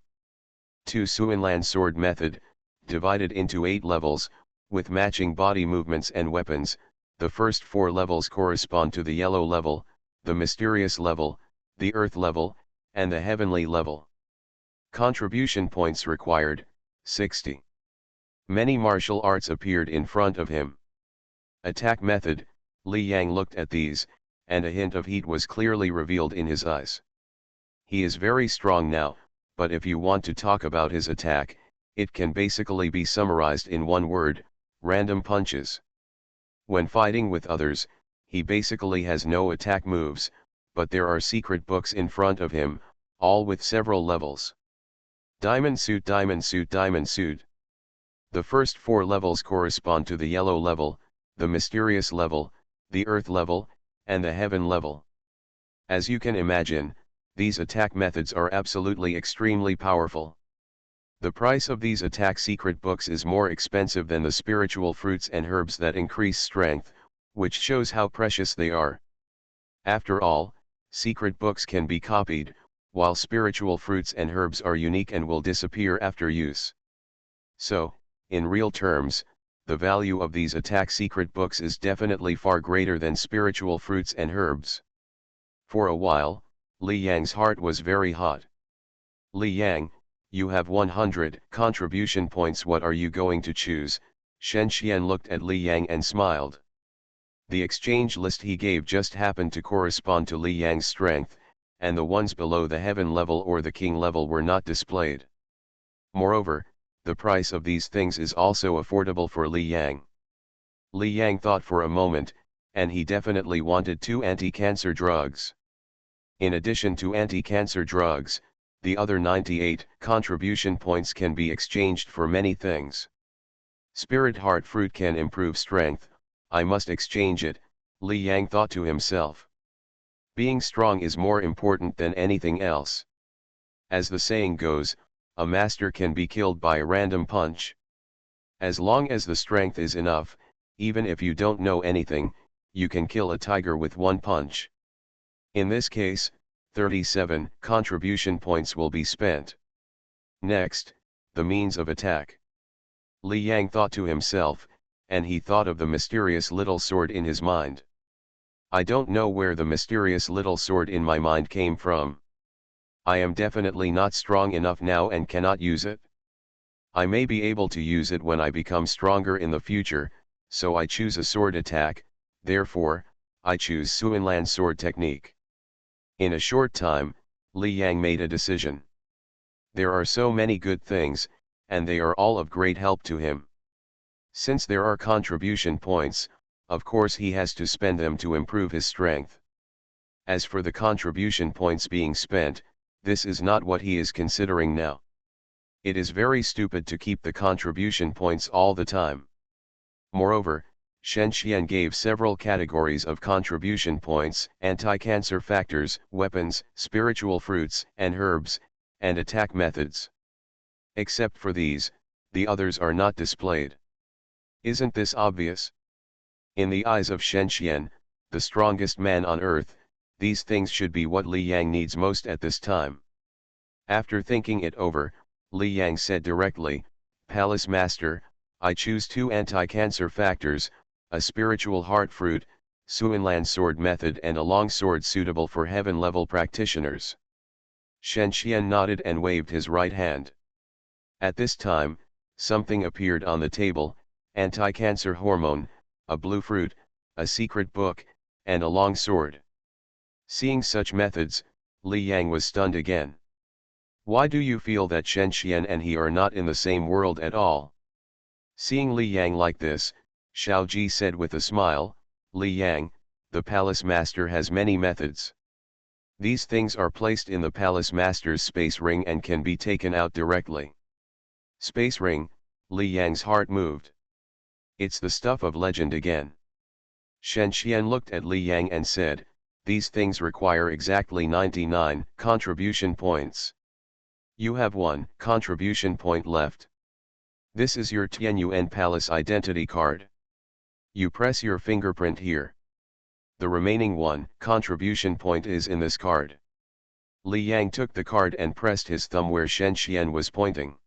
2 Suinlan sword method, divided into 8 levels, with matching body movements and weapons. The first 4 levels correspond to the yellow level, the mysterious level, the earth level, and the heavenly level. Contribution points required, 60. Many martial arts appeared in front of him. Attack method, Li Yang looked at these, and a hint of heat was clearly revealed in his eyes. He is very strong now, but if you want to talk about his attack, it can basically be summarized in one word: random punches. When fighting with others, he basically has no attack moves, but there are secret books in front of him, all with several levels. Diamond suit, diamond suit, diamond suit. The first 4 levels correspond to the yellow level, the mysterious level, the earth level, and the heaven level. As you can imagine, these attack methods are absolutely extremely powerful. The price of these attack secret books is more expensive than the spiritual fruits and herbs that increase strength, which shows how precious they are. After all, secret books can be copied, while spiritual fruits and herbs are unique and will disappear after use. So, in real terms, the value of these attack secret books is definitely far greater than spiritual fruits and herbs. For a while, Li Yang's heart was very hot. Li Yang, you have 100 contribution points. What are you going to choose? Shen Xian looked at Li Yang and smiled. The exchange list he gave just happened to correspond to Li Yang's strength, and the ones below the heaven level or the king level were not displayed. Moreover, the price of these things is also affordable for Li Yang. Li Yang thought for a moment, and he definitely wanted 2 anti-cancer drugs. In addition to anti-cancer drugs, the other 98 contribution points can be exchanged for many things. Spirit heart fruit can improve strength. I must exchange it, Li Yang thought to himself. Being strong is more important than anything else. As the saying goes, a master can be killed by a random punch. As long as the strength is enough, even if you don't know anything, you can kill a tiger with one punch. In this case, 37 contribution points will be spent. Next, the means of attack. Li Yang thought to himself, and he thought of the mysterious little sword in his mind. I don't know where the mysterious little sword in my mind came from. I am definitely not strong enough now and cannot use it. I may be able to use it when I become stronger in the future, so I choose a sword attack, therefore, I choose Suinlan sword technique. In a short time, Li Yang made a decision. There are so many good things, and they are all of great help to him. Since there are contribution points, of course he has to spend them to improve his strength. As for the contribution points being spent, this is not what he is considering now. It is very stupid to keep the contribution points all the time. Moreover, Shen Xian gave several categories of contribution points: anti-cancer factors, weapons, spiritual fruits and herbs, and attack methods. Except for these, the others are not displayed. Isn't this obvious? In the eyes of Shen Xian, the strongest man on earth, these things should be what Li Yang needs most at this time. After thinking it over, Li Yang said directly, "Palace Master, I choose 2 anti-cancer factors, a spiritual heart fruit, Suinlan sword method and a long sword suitable for heaven-level practitioners." Shen Xian nodded and waved his right hand. At this time, something appeared on the table: anti-cancer hormone, a blue fruit, a secret book, and a long sword. Seeing such methods, Li Yang was stunned again. Why do you feel that Shen Xian and he are not in the same world at all? Seeing Li Yang like this, Xiao Ji said with a smile, "Li Yang, the palace master has many methods. These things are placed in the palace master's space ring and can be taken out directly." Space ring, Li Yang's heart moved. It's the stuff of legend again. Shen Xian looked at Li Yang and said, "These things require exactly 99 contribution points. You have 1 contribution point left. This is your Tianyuan Palace identity card. You press your fingerprint here. The remaining 1 contribution point is in this card." Li Yang took the card and pressed his thumb where Shen Xian was pointing.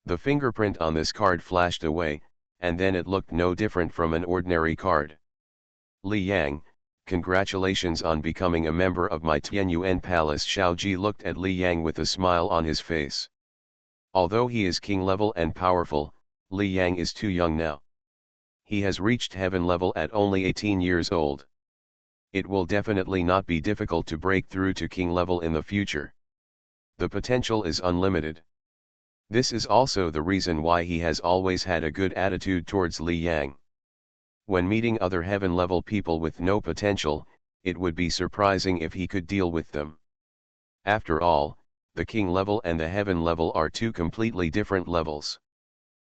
The fingerprint on this card flashed away, and then it looked no different from an ordinary card. "Li Yang, congratulations on becoming a member of my Tianyuan Palace." Xiao Ji looked at Li Yang with a smile on his face. Although he is king level and powerful, Li Yang is too young now. He has reached heaven level at only 18 years old. It will definitely not be difficult to break through to king level in the future. The potential is unlimited. This is also the reason why he has always had a good attitude towards Li Yang. When meeting other heaven level people with no potential, it would be surprising if he could deal with them. After all, the king level and the heaven level are 2 completely different levels.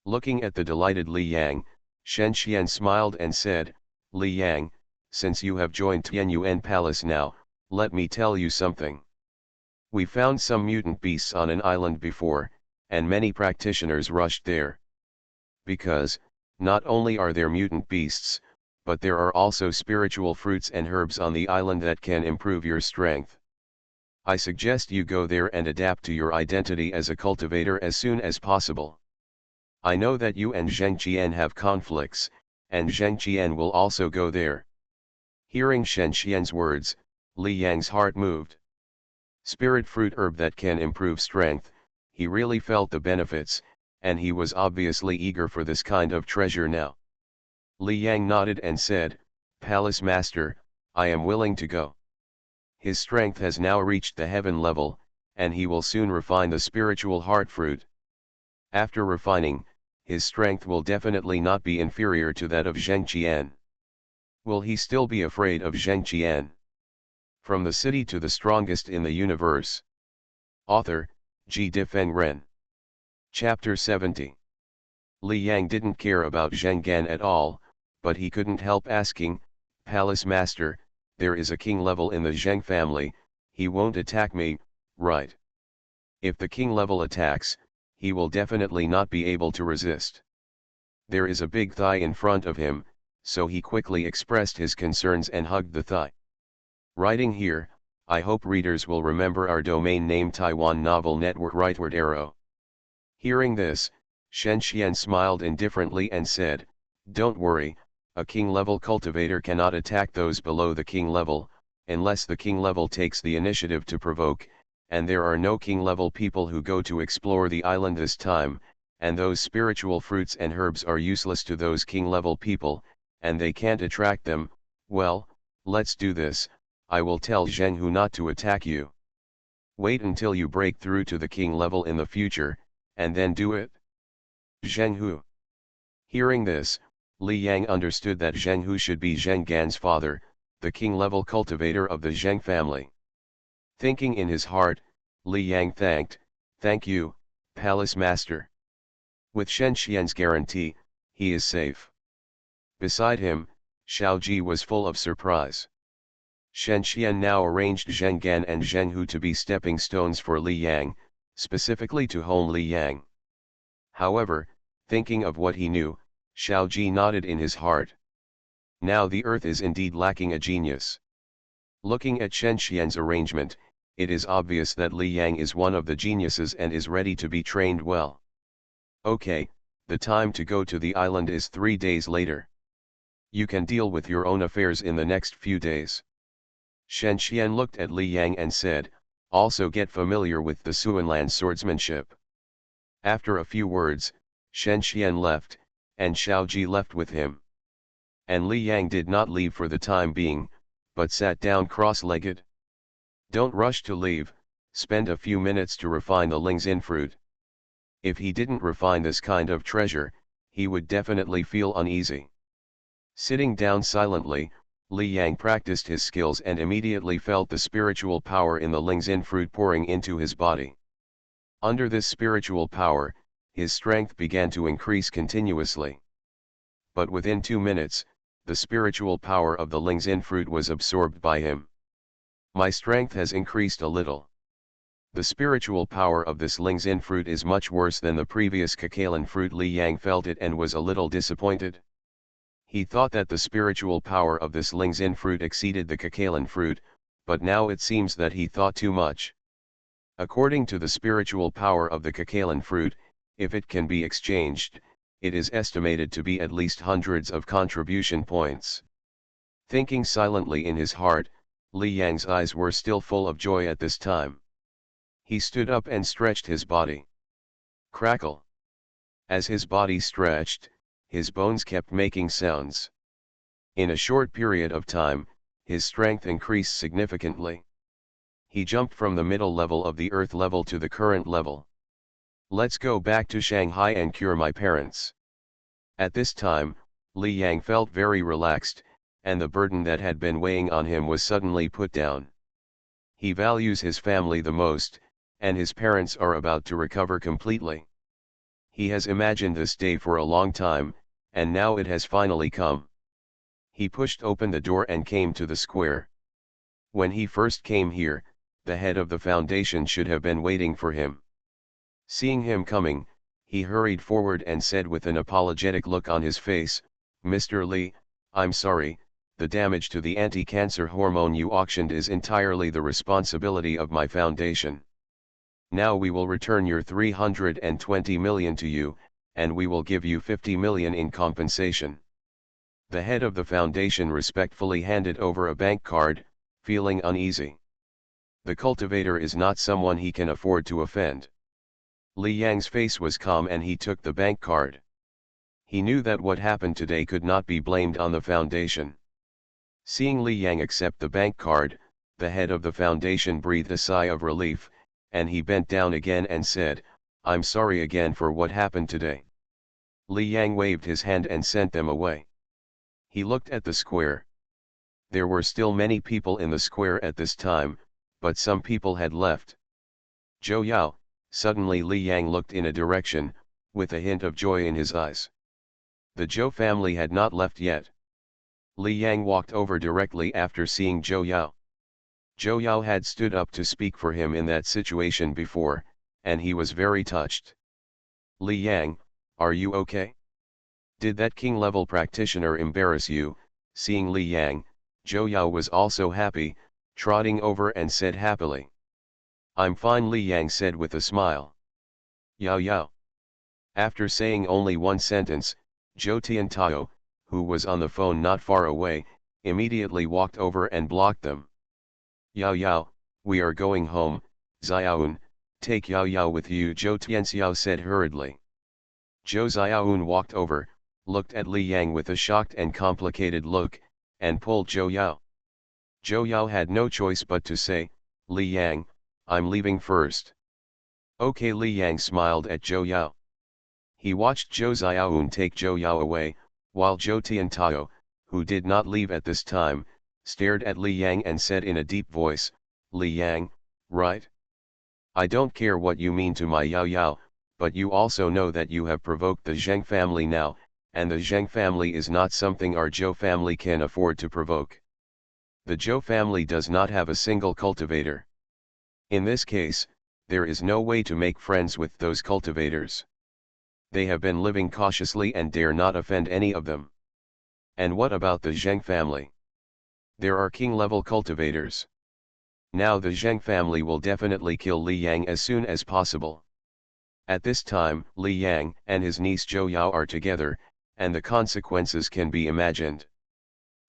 Looking at the delighted Li Yang, Shen Xian smiled and said, "Li Yang, since you have joined Tianyuan Palace now, let me tell you something. We found some mutant beasts on an island before, and many practitioners rushed there. Because, not only are there mutant beasts, but there are also spiritual fruits and herbs on the island that can improve your strength. I suggest you go there and adapt to your identity as a cultivator as soon as possible. I know that you and Zheng Qian have conflicts, and Zheng Qian will also go there." Hearing Shen Xian's words, Li Yang's heart moved. Spirit fruit herb that can improve strength, he really felt the benefits, and he was obviously eager for this kind of treasure now. Li Yang nodded and said, "Palace Master, I am willing to go." His strength has now reached the heaven level, and he will soon refine the spiritual heart fruit. After refining, his strength will definitely not be inferior to that of Zheng Qian. Will he still be afraid of Zheng Qian? From the City to the Strongest in the Universe. Author, G. Difeng Ren. Chapter 70. Li Yang didn't care about Zheng Gan at all, but he couldn't help asking, "Palace Master, there is a king level in the Zheng family, he won't attack me, right? If the king level attacks, he will definitely not be able to resist." There is a big thigh in front of him, so he quickly expressed his concerns and hugged the thigh. Writing here, I hope readers will remember our domain name Taiwan Novel Network rightward arrow. Hearing this, Shen Xian smiled indifferently and said, "Don't worry, a king-level cultivator cannot attack those below the king level, unless the king level takes the initiative to provoke, and there are no king-level people who go to explore the island this time, and those spiritual fruits and herbs are useless to those king-level people, and they can't attract them. Well, let's do this. I will tell Zhenghu not to attack you. Wait until you break through to the king level in the future, and then do it." Zhenghu. Hearing this, Li Yang understood that Zhenghu should be Zheng Gan's father, the king-level cultivator of the Zheng family. Thinking in his heart, Li Yang "Thank you, Palace Master. With Shen Xian's guarantee, he is safe." Beside him, Xiaoji was full of surprise. Shen Xian now arranged Zheng Gan and Zhenghu to be stepping stones for Li Yang, specifically to home Li Yang. However, thinking of what he knew, Xiaoji nodded in his heart. Now the earth is indeed lacking a genius. Looking at Shen Xian's arrangement, it is obvious that Li Yang is one of the geniuses and is ready to be trained well. Okay, the time to go to the island is 3 days later. You can deal with your own affairs in the next few days. Shen Xian looked at Li Yang and said, "Also get familiar with the Suanlan swordsmanship." After a few words, Shen Xian left, and Xiaoji left with him. And Li Yang did not leave for the time being, but sat down cross-legged. Don't rush to leave, spend a few minutes to refine the Lingxin fruit. If he didn't refine this kind of treasure, he would definitely feel uneasy. Sitting down silently, Li Yang practiced his skills and immediately felt the spiritual power in the Lingxin fruit pouring into his body. Under this spiritual power, his strength began to increase continuously. But within 2 minutes, the spiritual power of the Lingxin fruit was absorbed by him. My strength has increased a little. The spiritual power of this Lingxin fruit is much worse than the previous Kakalan fruit. Li Yang felt it and was a little disappointed. He thought that the spiritual power of this Lingxin fruit exceeded the Kakalan fruit, but now it seems that he thought too much. According to the spiritual power of the Kakalan fruit, if it can be exchanged, it is estimated to be at least hundreds of contribution points. Thinking silently in his heart, Li Yang's eyes were still full of joy at this time. He stood up and stretched his body. Crackle! As his body stretched, his bones kept making sounds. In a short period of time, his strength increased significantly. He jumped from the middle level of the earth level to the current level. Let's go back to Shanghai and cure my parents. At this time, Li Yang felt very relaxed, and the burden that had been weighing on him was suddenly put down. He values his family the most, and his parents are about to recover completely. He has imagined this day for a long time, and now it has finally come. He pushed open the door and came to the square. When he first came here, the head of the foundation should have been waiting for him. Seeing him coming, he hurried forward and said with an apologetic look on his face, "Mr. Li, I'm sorry, the damage to the anti-cancer hormone you auctioned is entirely the responsibility of my foundation. Now we will return your 320 million to you, and we will give you 50 million in compensation." The head of the foundation respectfully handed over a bank card, feeling uneasy. The cultivator is not someone he can afford to offend. Li Yang's face was calm and he took the bank card. He knew that what happened today could not be blamed on the foundation. Seeing Li Yang accept the bank card, the head of the foundation breathed a sigh of relief, and he bent down again and said, "I'm sorry again for what happened today." Li Yang waved his hand and sent them away. He looked at the square. There were still many people in the square at this time, but some people had left. Zhou Yao. Suddenly Li Yang looked in a direction, with a hint of joy in his eyes. The Zhou family had not left yet. Li Yang walked over directly after seeing Zhou Yao. Zhou Yao had stood up to speak for him in that situation before, and he was very touched. "Li Yang, are you okay?" Did that king-level practitioner embarrass you? Seeing Li Yang, Zhou Yao was also happy, trotting over and said happily. I'm fine, Li Yang said with a smile. Yao Yao. After saying only one sentence, Zhou Tiantao, who was on the phone not far away, immediately walked over and blocked them. Yao Yao, we are going home, Xiaoun, take Yao Yao with you, Zhou Tianxiao said hurriedly. Zhou Xiaoun walked over, looked at Li Yang with a shocked and complicated look, and pulled Zhou Yao. Zhou Yao had no choice but to say, Li Yang, I'm leaving first. Okay, Li Yang smiled at Zhou Yao. He watched Zhou Xiaoun take Zhou Yao away, while Zhou Tiantao, who did not leave at this time, stared at Li Yang and said in a deep voice, Li Yang, right? I don't care what you mean to my Yao Yao, but you also know that you have provoked the Zheng family now, and the Zheng family is not something our Zhou family can afford to provoke. The Zhou family does not have a single cultivator. In this case, there is no way to make friends with those cultivators. They have been living cautiously and dare not offend any of them. And what about the Zheng family? There are king-level cultivators. Now the Zheng family will definitely kill Li Yang as soon as possible. At this time, Li Yang and his niece Zhou Yao are together, and the consequences can be imagined.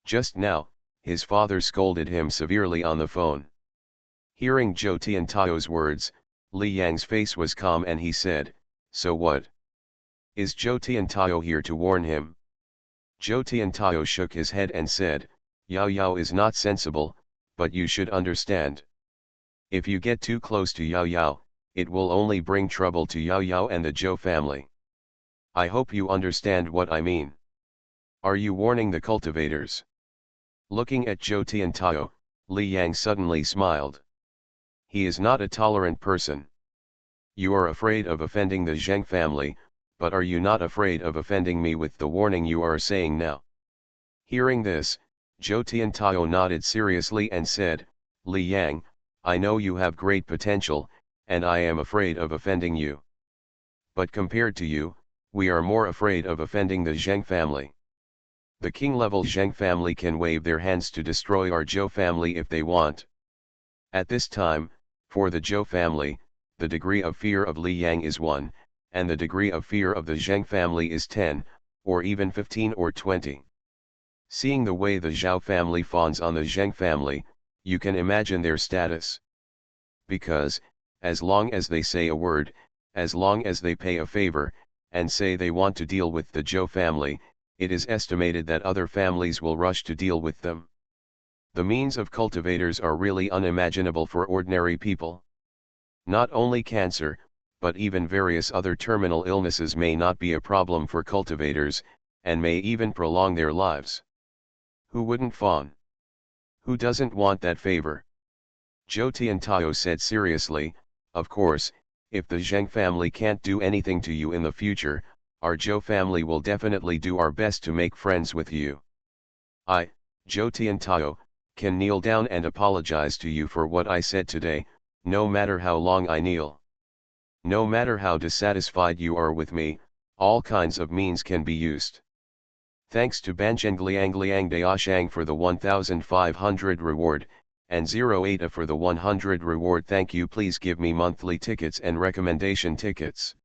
Just now, his father scolded him severely on the phone. Hearing Zhou Tiantao's words, Li Yang's face was calm and he said, so what? Is Zhou Tiantao here to warn him? Zhou Tiantao shook his head and said, Yao Yao is not sensible, but you should understand. If you get too close to Yao Yao, it will only bring trouble to Yao Yao and the Zhou family. I hope you understand what I mean. Are you warning the cultivators? Looking at Zhou Tiantao, Li Yang suddenly smiled. He is not a tolerant person. You are afraid of offending the Zheng family, but are you not afraid of offending me with the warning you are saying now? Hearing this, Zhou Tiantao nodded seriously and said, Li Yang, I know you have great potential, and I am afraid of offending you. But compared to you, we are more afraid of offending the Zheng family. The king-level Zheng family can wave their hands to destroy our Zhou family if they want. At this time, for the Zhou family, the degree of fear of Li Yang is 1, and the degree of fear of the Zheng family is 10, or even 15 or 20. Seeing the way the Zhao family fawns on the Zheng family, you can imagine their status. Because, as long as they say a word, as long as they pay a favor, and say they want to deal with the Zhou family, it is estimated that other families will rush to deal with them. The means of cultivators are really unimaginable for ordinary people. Not only cancer, but even various other terminal illnesses may not be a problem for cultivators, and may even prolong their lives. Who wouldn't fawn? Who doesn't want that favor? Zhou Tiantao said seriously, of course, if the Zheng family can't do anything to you in the future, our Zhou family will definitely do our best to make friends with you. I, Zhou Tiantao, can kneel down and apologize to you for what I said today, no matter how long I kneel. No matter how dissatisfied you are with me, all kinds of means can be used. Thanks to Banzhengliang Daoshang for the 1500 reward, and 08 for the 100 reward. Thank you. Please give me monthly tickets and recommendation tickets.